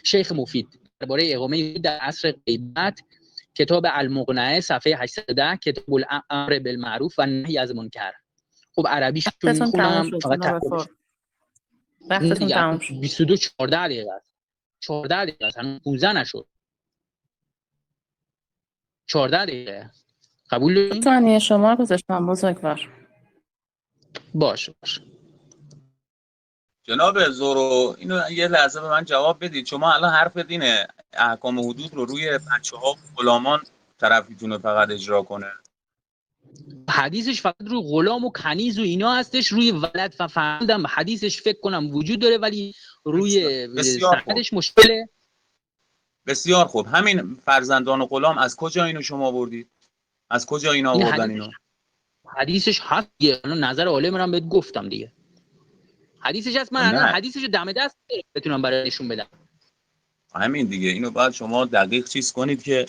شیخ مفید درباره اقامه در عصر غیبت، کتاب المقنعه صفحه 810، کتاب الامر بالمعروف و نهی از منکر. خب عربیش میخونم فقط وقتتون تموم شد. 22 14 دقیقه است. 14 دقیقه است. هنوز 15 نشد. 14 دقیقه. قبول دارین؟ ثانیه شما گذاشتم بزرگوار. باش. جناب زورو اینو یه لحظه به من جواب بدید. شما الان حرف اینه احکام حدود رو روی بچه‌ها و غلامان طرفیتونه فقط اجرا کنه. حدیثش فقط روی غلام و کنیز و اینا هستش، روی ولد و فرزندم حدیثش فکر کنم وجود داره ولی روی سندش مشکله. بسیار خوب. همین فرزندان و غلام از کجا اینو شما آوردید؟ از کجا اینا آوردن اینو؟ حدیثش هست دیگه. نظر عالم رو بهت گفتم دیگه. حدیثش هست. من الان حدیثش دم دست بتونم برایشون بدم. همین دیگه. اینو باید شما دقیق چیز کنید که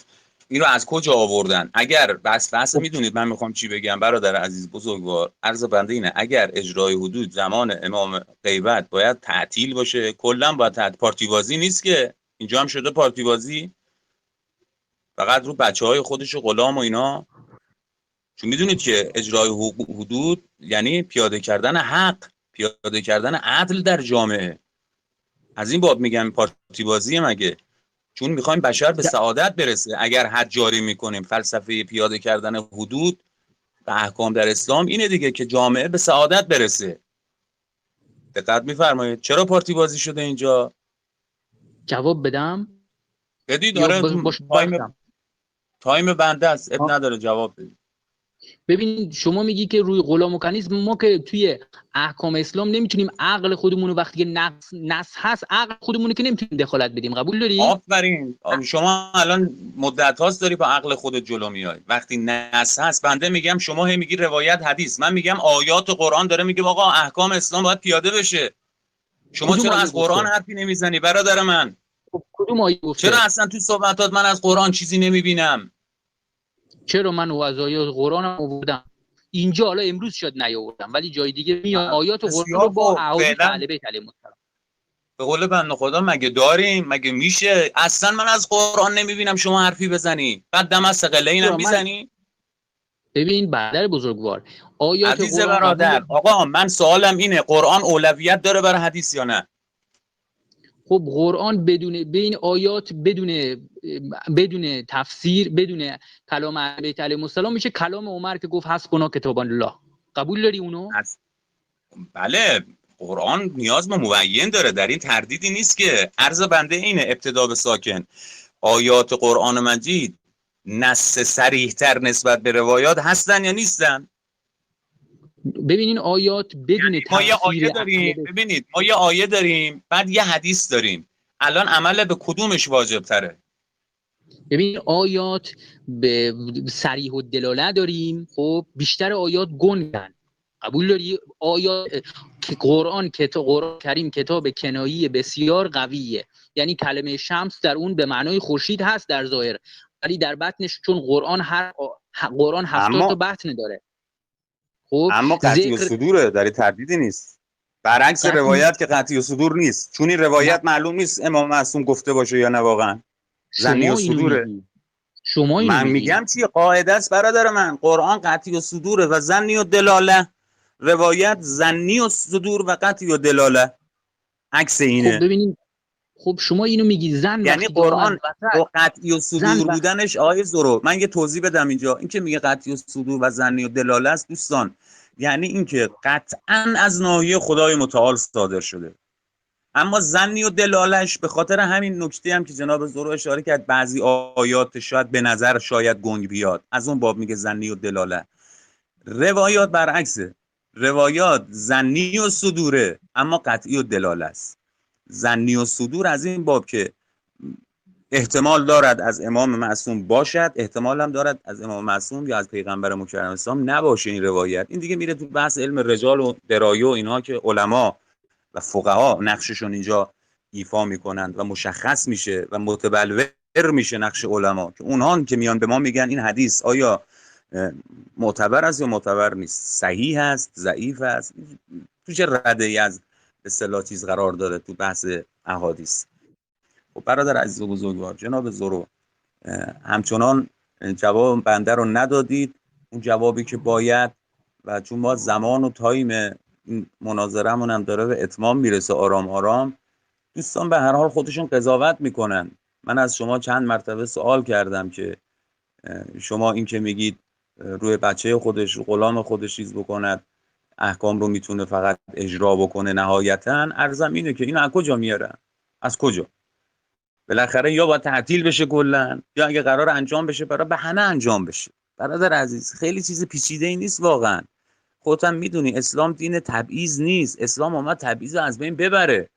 اینو از کجا آوردن. اگر بس میدونید من میخوام چی بگم برادر عزیز بزرگوار. عرض بنده اینه اگر اجرای حدود زمان امام غیبت باید تعطیل باشه، کلا باید پارتی بازی نیست که اینجا هم شده پارتی بازی فقط رو بچهای خودش و غلام و اینا. چون میدونید که اجرای حدود یعنی پیاده کردن حق، پیاده کردن عدل در جامعه. از این باب میگم پارتی بازی مگه؟ چون میخوایم بشر به سعادت برسه. اگر حد جاری میکنیم فلسفه پیاده کردن حدود و احکام در اسلام اینه دیگه که جامعه به سعادت برسه. دقت میفرمایید چرا پارتی بازی شده اینجا؟ جواب بدم؟ بدید. آره تایم بنده است. اب نداره جواب بدید. ببین شما میگی که روی غلام و کنیز ما که توی احکام اسلام نمیتونیم عقل خودمون رو وقتی که نص هست عقل خودمون رو که نمیتونیم دخالت بدیم. قبول داری؟ آفرین. شما الان مدت هاست داری با عقل خودت جلو میای. وقتی نص هست بنده میگم شما هی میگی روایت حدیث، من میگم آیات قرآن داره میگه آقا احکام اسلام باید پیاده بشه. شما چرا از قرآن حرفی نمیزنی برادر من؟ کدوم آیه گفته؟ چرا اصلا تو صحبتات من از قرآن چیزی نمیبینم؟ چرا من از آیات قرآن آوردم اینجا، حالا امروز شد نیاوردم ولی جای دیگه میام آیات قرآن رو با اعوذ اهل بیت علیهم السلام. به قول بنده خدا مگه داریم؟ مگه میشه؟ اصلا من از قرآن نمیبینم شما حرفی بزنی بعد دم از ثقله اینم میزنی. ببین برادر بزرگوار آیات عزیز قرآن برادر آقا من سوالم اینه قرآن اولویت داره برای حدیث یا نه؟ خب قرآن بین آیات بدون تفسیر بدون کلام اهل بیت علیهم السلام میشه کلام عمر که گفت حسبنا کتاب الله. قبول داری اونو؟ بله قرآن نیاز به مبین داره، در این تردیدی نیست که. عرض بنده اینه ابتدا به ساکن آیات قرآن مجید نص صریح‌تر نسبت به روایات هستن یا نیستن؟ ببینین آیات بدون یعنی ما یه آیه داریم. ببینید ما یه آیه داریم بعد یه حدیث داریم. الان عمل به کدومش واجب تره؟ ببین آیات به صریح و دلاله داریم. خب بیشتر آیات گنگن. قبول داری؟ آیات که قرآن کریم کتاب کنایی بسیار قویه. یعنی کلمه شمس در اون به معنای خورشید هست در ظاهر ولی در بطنش چون قرآن 70 تا بطن داره. خب اما قطعی الصدوره، در تردیدی نیست. برعکس روایت که قطعی الصدور نیست. چون این روایت معلوم نیست امام معصوم گفته باشه یا نه. واقعا ظنی الصدوره. من میگم چی قاعده است برادر من. قرآن قطعی الصدوره و ظنی الدلاله. روایت ظنی الصدور و قطعی الدلاله. عکس اینه. خب ببینید خب شما اینو میگی زن یعنی قرآن با قطعی الصدور بودنش آیه زورو. من یه توضیح بدم اینجا. این که میگه قطعی الصدور و ظنی الدلاله است دوستان یعنی اینکه قطعاً از ناحیه خدای متعال صادر شده. اما ظنی و دلالش به خاطر همین نکته هم که جناب زورو اشاره کرد بعضی آیات شاید به نظر شاید گنگ بیاد از اون باب میگه ظنی و دلاله. روایات برعکسه. روایات ظنی و صدوره اما قطعی و دلاله است. ظنی و صدور از این باب که احتمال دارد از امام معصوم باشد، احتمال هم دارد از امام معصوم یا از پیغمبر مکرم اسلام نباشه این روایت. این دیگه میره تو بحث علم رجال و درایه و اینها که علما و فقها نقششون اینجا ایفا میکنند و مشخص میشه و متبلور میشه نقش علما، که اونها که میان به ما میگن این حدیث آیا معتبر است یا معتبر نیست، صحیح است، ضعیف است، تو چه رده‌ای از اصطلاح چیز قرار داره تو بحث احادیث. خب برادر عزیز و بزرگوار، جناب زورو همچنان جواب بنده رو ندادید، اون جوابی که باید، و چون ما زمان و تایم این مناظرمون هم داره به اتمام میرسه آرام آرام، دوستان به هر حال خودشون قضاوت میکنن. من از شما چند مرتبه سوال کردم که شما این که میگید روی بچه خودش، رو غلام خودش چیز بکند، احکام رو میتونه فقط اجرا بکنه، نهایتاً عرضم اینه که اینو از کجا میارن؟ از کجا؟ بالاخره یا باید تعطیل بشه کلا، یا اگه قرار انجام بشه برای به همه انجام بشه. برادر عزیز خیلی چیز پیچیده ای نیست واقعا. خودت هم میدونی اسلام دین تبعیض نیست، اسلام اومد تبعیض رو از بین ببره.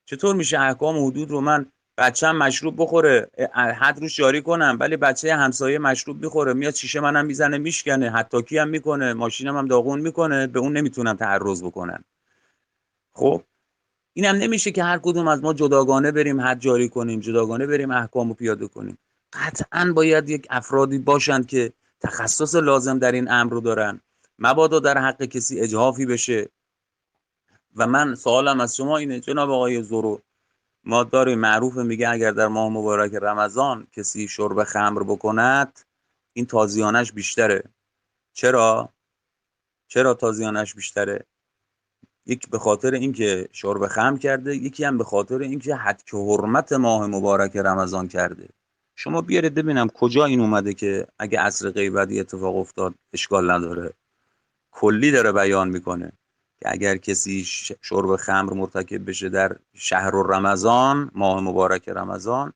چطور میشه احکام و حدود رو من بچه‌م مشروب بخوره حد روش جاری کنم، ولی بچه همسایه مشروب میخوره میاد شیشه منم میزنه میشکنه، حتاکی هم میکنه، ماشینم هم داغون میکنه، به اون نمیتونم تعرض بکنم؟ خب اینم نمیشه که هر کدوم از ما جداگانه بریم حد جاری کنیم، جداگانه بریم احکامو پیاده کنیم. قطعاً باید یک افرادی باشند که تخصص لازم در این امر رو دارن، مبادا در حق کسی اجحافی بشه. و من سوالم از شما اینه جناب آقای زورو، ما داریم معروف میگه اگر در ماه مبارک رمضان کسی شرب خمر بکند این تازیانش بیشتره. چرا تازیانش بیشتره؟ یک به خاطر اینکه شرب خمر کرده، یکی هم به خاطر اینکه حد که حرمت ماه مبارک رمضان کرده. شما بیارید ببینم کجا این اومده که اگه عصر غیبتی اتفاق افتاد اشکال نداره. کلی داره بیان میکنه که اگر کسی شرب خمر مرتکب بشه در شهر رمضان، ماه مبارک رمضان،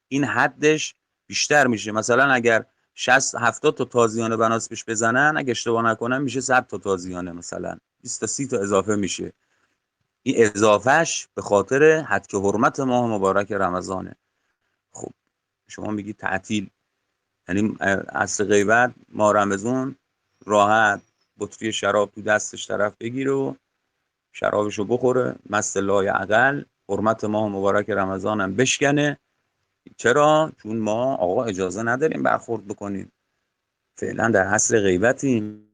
این حدش بیشتر میشه. مثلا اگر 60-70 تا تازیانه بناس بهش بزنن، اگه اشتباه نکنم میشه 100 تا تازیانه، مثلا 20 تا 30 تا اضافه میشه. این اضافهش به خاطر حد که حرمت ماه مبارک رمضانه. خب شما میگی تعطیل، یعنی عصر غیبت ما رمضان راحت بطری شراب تو دستش طرف بگیره و شرابشو بخوره، مست لایعقل، حرمت ماه مبارک رمضان هم بشکنه. چرا؟ چون ما آقا اجازه نداریم برخورد بکنیم، فعلا در عصر غیبتیم،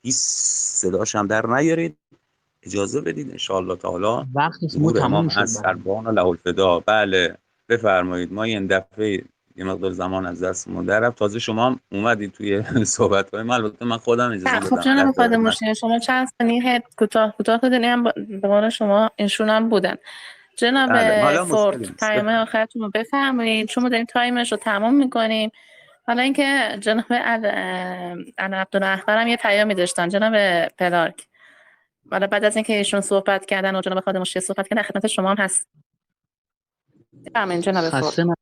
هیچ صداش هم در نیارید، اجازه بدید انشاءالله تعالی وقتی ما ظهور تموم امام شد از سربان و له الفدا. بله بفرمایید. ما این دفعه یه مقدار زمان از دستمون در رفت، تازه شما هم اومدید توی صحبت‌های من، البته من خودم اجازه خب بدم جناب خادم مشیر، شما چند ثانیه کوتاه کنید، هم به قول شما ایشون هم بودن. جناب بله حالا فورد مشکلی نیست. پیام آخرتون رو بفرمایید، چون ما داریم تایمش رو تمام میکنیم. حالا اینکه جناب عبدالرحمن هم یه پیامی داشتن، جناب پلارک، حالا بعد از اینکه ایشون صحبت کردن و جناب خادم مشیر صحبت کردن خدمت شما هم هست. بفرمایید جناب فورد.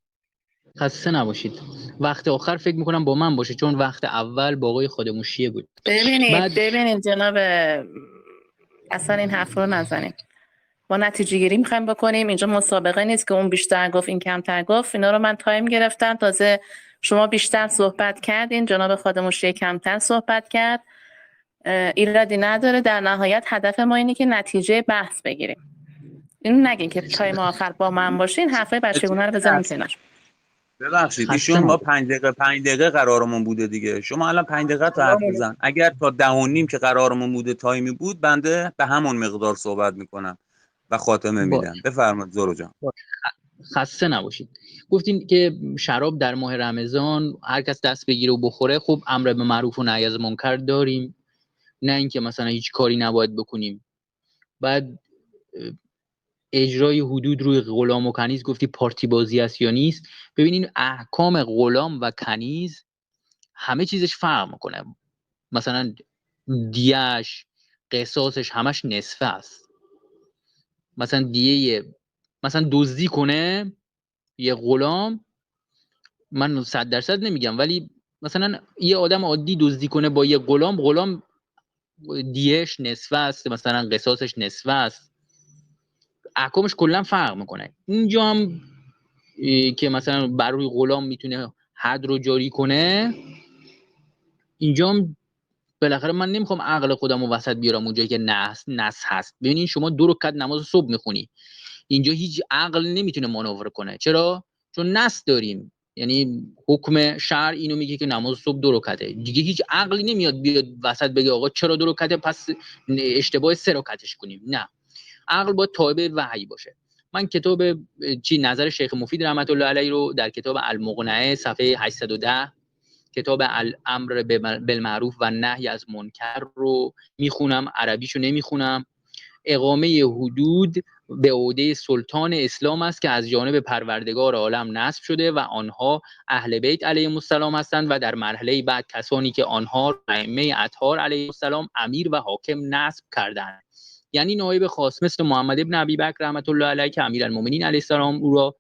خسته نباشید. وقت آخر فکر میکنم با من باشه، چون وقت اول با آقای خادموشیه بود. ببینید جناب، اصلا این حرف رو نزنیم. ما نتیجه گیری میخوایم بکنیم، اینجا مسابقه نیست که اون بیشتر گفت این کمتر گفت. اینا رو من تایم گرفتم، تازه شما بیشتر صحبت کردین، جناب خادموشی کمتر صحبت کرد. ایرادی نداره، در نهایت هدف ما اینه که نتیجه بحث بگیریم. اینو نگین که تایم آخر با من باشین، حرفای بچگونه رو بزنیم کنار. ببخشید ایشون ما 5 دقیقه قرارمون بوده دیگه، شما الان 5 دقیقه تا حرف بزن. اگر تا 10:30 که قرارمون بوده تایمی بود، بنده به همون مقدار صحبت میکنم و خاتمه میدم. بفرمایید زورو جان. خسته نباشید. گفتین که شراب در ماه رمضان هر کس دست بگیره و بخوره. خب امر به معروف و نهی از منکر داریم، نه اینکه مثلا هیچ کاری نباید بکنیم. بعد اجرای حدود روی غلام و کنیز گفتی پارتی بازی است یا نیست. ببینین احکام غلام و کنیز همه چیزش فرق میکنه. مثلا دیهش، قصاصش همش نصفه است. مثلا دیه مثلا دزدی کنه یه غلام، من 100% نمیگم، ولی مثلا یه آدم عادی دزدی کنه با یه غلام دیهش نصفه است، مثلا قصاصش نصفه است. احکامش کلا فرق میکنه. اینجا هم که مثلا بر روی غلام میتونه حد رو جاری کنه، اینجا بالاخره من نمیخوام عقل خودم رو وسط بیارم اونجایی که نس هست. ببینین شما 2 رکعت نماز صبح میخونی، اینجا هیچ عقل نمیتونه مانور کنه. چرا؟ چون نص داریم، یعنی حکم شرع اینو میگه که نماز صبح 2 رکعته. دیگه هیچ عقلی نمیاد بیاد وسط بگه آقا چرا 2 رکعته پس اشتباه 3 رکعتش کنیم. نه، عقل باید تابع وحی باشه. من کتاب نظر شیخ مفید رحمت الله علیه رو در کتاب المقنعه صفحه 810، کتاب الامر بالمعروف و نهی از منکر رو میخونم، عربیشو نمیخونم. اقامه حدود به عهده سلطان اسلام است که از جانب پروردگار عالم نصب شده و آنها اهل بیت علیهم السلام هستند و در مرحله بعد کسانی که آنها ائمه اطهار علیهم السلام امیر و حاکم نصب کردند، یعنی نایب خاص مثل محمد ابن ابی بکر رحمت الله علیه که امیرالمومنین علیه السلام او را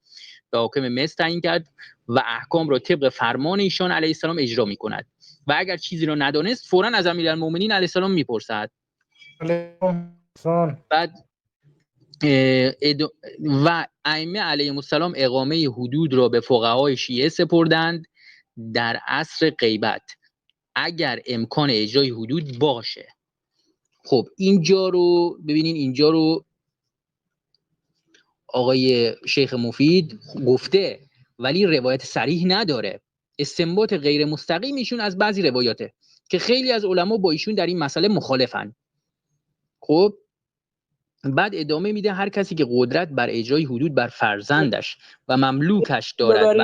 به حاکم مصر تعیین کرد و احکام را طبق فرمان ایشان علیه السلام اجرا می‌کند و اگر چیزی را ندانست فوراً از امیرالمومنین علیه السلام می‌پرسد. بعد و ائمه علیهم السلام اقامه حدود را به فقهای شیعه سپردند در عصر غیبت اگر امکان اجرای حدود باشه. خب اینجا رو ببینین، اینجا رو آقای شیخ مفید گفته ولی روایت صریح نداره، استنباط غیر مستقیم ایشون از بعضی روایاته که خیلی از علما با ایشون در این مسئله مخالفن. خب بعد ادامه میده هر کسی که قدرت بر اجرای حدود بر فرزندش و مملوکش دارد و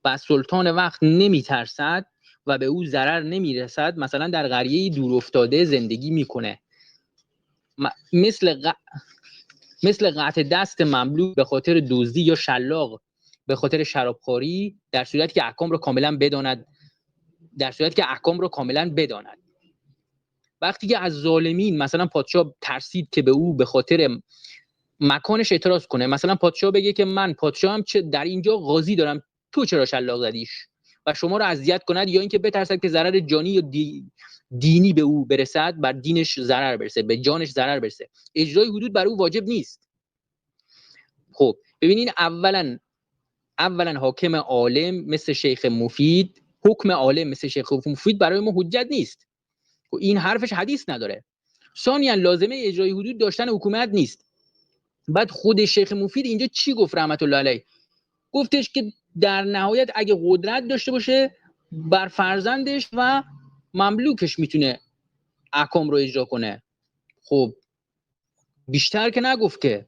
از سلطان وقت نمیترسد و به او ضرر نمیرسد، مثلا در قریه دور افتاده زندگی میکنه، مثل قطع دست مملوک به خاطر دزدی یا شلاق به خاطر شرابخوری، در صورتی که احکام رو کاملا بداند. وقتی که از ظالمین مثلا پادشاه ترسید که به او به خاطر مکانش اعتراض کنه، مثلا پادشاه بگه که من پادشاهم در اینجا قاضی دارم، تو چرا شلاق زدیش، و شما رو اذیت کند، یا اینکه بترسد که ضرر جانی یا دینی به او برسد، بر دینش ضرر برسه، به جانش ضرر برسه، اجرای حدود بر او واجب نیست. خب ببینین، اولا حاکم عالم مثل شیخ مفید، حکم عالم مثل شیخ مفید برای ما حجت نیست، این حرفش حدیث نداره. ثانیا لازمه اجرای حدود داشتن حکومت نیست. بعد خود شیخ مفید اینجا چی گفت رحمت الله علیه؟ گفتش که در نهایت اگه قدرت داشته باشه بر فرزندش و مملوکش میتونه احکام رو اجرا کنه. خب بیشتر که نگفت، که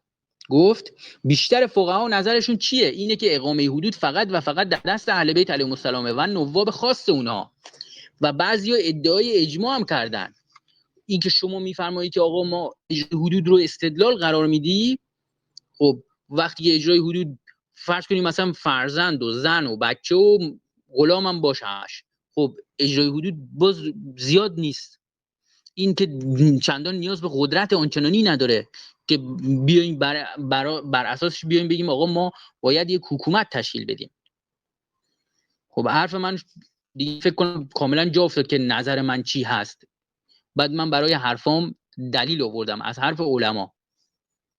گفت بیشتر فقها نظرشون چیه؟ اینه که اقامه حدود فقط و فقط در دست اهل بیت علیهم السلام و نواب خاص اونها، و بعضیا ادعای اجماع هم کردن. این که شما میفرمایید که آقا ما اجرای حدود رو استدلال قرار میدی، خب وقتی که اجرای حدود فرض کنیم مثلا فرزند و زن و بچه و غلام هم باشهش، خب اجرای حدود باز زیاد نیست، این که چندان نیاز به قدرت آنچنانی نداره که بیایم بر اساسش بیایم بگیم آقا ما باید یک حکومت تشکیل بدیم. خب حرف من دیگه فکر کنم کاملا جا افتاد که نظر من چی هست. بعد من برای حرفام دلیل آوردم از حرف علما.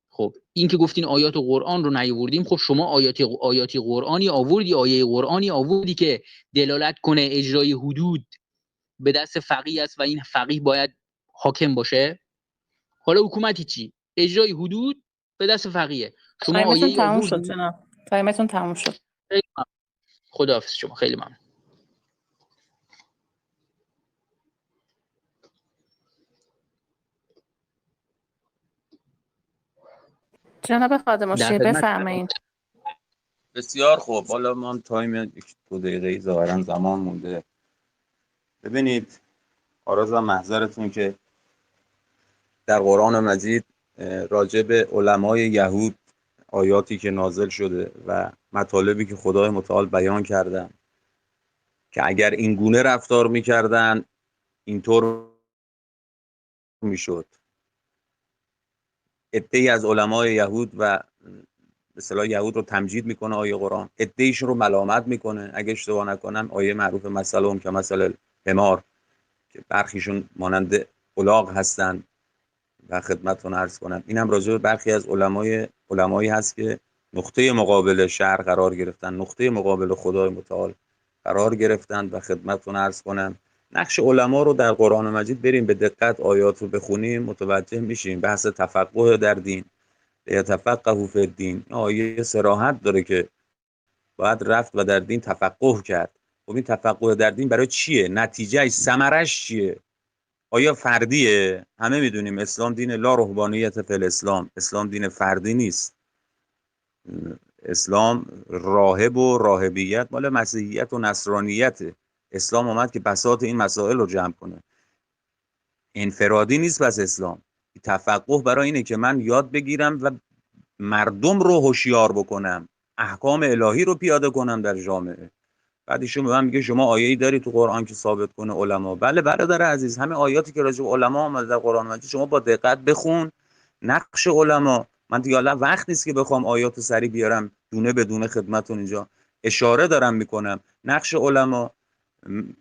خب این که گفتین آیات قرآن رو نیاوردیم، خب شما آیاتی قرآنی آوردی، آیه قرآنی آوردی که دلالت کنه اجرای حدود به دست فقیه است و این فقیه باید حاکم باشه. حالا حکومتی چی؟ اجرای حدود به دست فقیه. شما آیه تموم شد جناب، تایمتون تموم شد. خداحافظ شما، خیلی ممنون. جناب خادم الشیر بفرمایید. بسیار خوب، حالا ما هم تایم 2 دقیقه ظاهرا زمان مونده. ببینید، آرازم محضرتون که در قرآن مجید راجع به علمای یهود آیاتی که نازل شده و مطالبی که خدای متعال بیان کردن که اگر این گونه رفتار میکردن اینطور میشد. عده‌ای از علمای یهود و به اصطلاح یهود رو تمجید میکنه آیه قرآن، عده‌ایشون رو ملامت میکنه. اگه اشتباه نکنم آیه معروف مثلهم که مثل حمار، که برخیشون مانند الاغ هستن و خدمتتون عرض کنم. اینم راجع به برخی از علمایی هست که نقطه مقابل شهر قرار گرفتن، نقطه مقابل خدای متعال قرار گرفتن. و خدمتتون عرض کنم نقش علما رو در قرآن مجید بریم به دقت آیات رو بخونیم متوجه میشیم. بحث تفقه در دین، یتفقهوا فی الدین، آیه صراحت داره که باید رفت و در دین تفقه کرد. خب این تفقه در دین برای چیه؟ نتیجه ثمرش چیه؟ آیا فردیه؟ همه میدونیم اسلام دین لا رهبانیت فی الاسلام، اسلام دین فردی نیست. اسلام راهب و راهبیت مال مسیحیت و نصرانیته. اسلام اومد که بساط این مسائل رو جمع کنه، انفرادی نیست. بس اسلام تفقه برای اینه که من یاد بگیرم و مردم رو هوشیار بکنم، احکام الهی رو پیاده کنم در جامعه. بعد ایشون به من میگه شما آیه‌ای داری تو قرآن که ثابت کنه علما؟ بله برادر عزیز، همه آیاتی که راجع به علما اومده در قرآن مجید شما با دقت بخون. نقش علما، من دیگه حالا وقت نیست که بخوام آیاتو سری بیارم دونه به دونه خدمتتون اینجا اشاره دارم میکنم. نقش علما،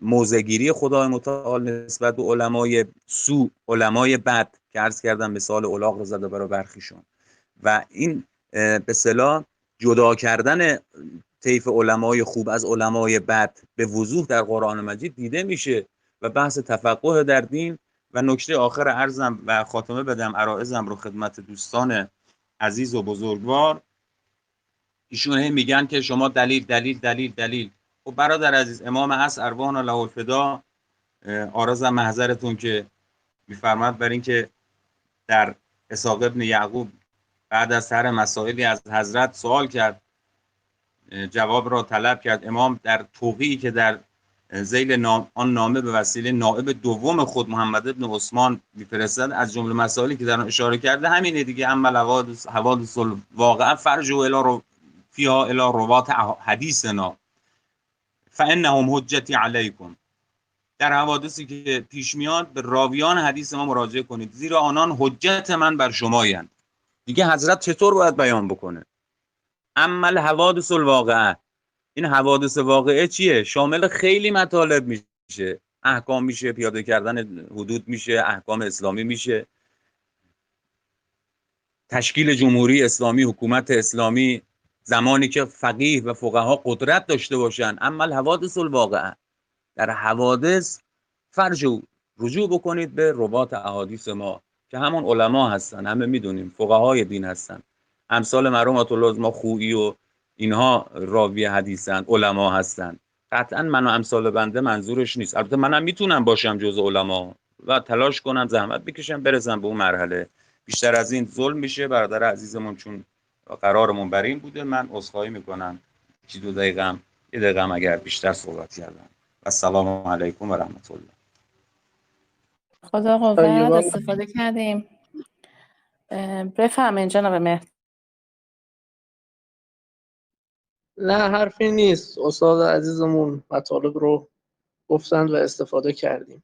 موضع‌گیری خدای متعال نسبت به علمای سو، علمای بد که عرض کردم مثال الاغ رو زده برای برخیشون. و این به اصطلاح جدا کردن طیف علمای خوب از علمای بد به وضوح در قرآن مجید دیده میشه. و بحث تفقه در دین. و نکته آخر عرضم و خاتمه بدم عرائضم رو خدمت دوستان عزیز و بزرگوار. ایشون میگن که شما دلیل دلیل دلیل دلیل. خب برادر عزیز، امام عصر ارواحنا له الفدا عارضم محضرتون که میفرماد بر این که در اسحاق ابن یعقوب بعد از هر مسائلی از حضرت سوال کرد، جواب را طلب کرد. امام در توقیعی که در ذیل آن نامه به وسیله نائب دوم خود محمد ابن عثمان میفرستد، از جمله مسائلی که در آن اشاره کرده همینه دیگه. اما حوادث الواقعه فرجوا الی فیها الی روات حدیثنا فانهم حجتی علیکم. در حوادثی که پیش میاد به راویان حدیث ما مراجعه کنید، زیرا آنان حجت من بر شمایند. دیگه حضرت چطور باید بیان بکنه؟ اما الحوادث الواقعه، این حوادث واقعه چیه؟ شامل خیلی مطالب میشه، احکام میشه، پیاده کردن حدود میشه، احکام اسلامی میشه، تشکیل جمهوری اسلامی، حکومت اسلامی، زمانی که فقیه و فقها قدرت داشته باشن. اما الحوادث الواقعه، در حوادث رجوع بکنید به روات احادیث ما که همون علما هستن، همه میدونیم فقهای دین هستن. امثال مرحوم آیت الله ما خویی و اینها راوی حدیثن، علما هستن. قطعا من و امثال بنده منظورش نیست. البته منم میتونم باشم جز علما و تلاش کنم، زحمت بکشم، برسم به اون مرحله. بیشتر از این ظلم میشه برادر عزیزمون، چون قرارمون بر این بوده. من عذرخواهی میکنم 1-2 دقیقه یه دقیقه اگر بیشتر صحبت کردم. السلام علیکم و رحمت الله. خدا قوت، استفاده کردیم. بفهمین جناب مهدی. نه حرفی نیست، استاد عزیزمون مطالب رو گفتند و استفاده کردیم.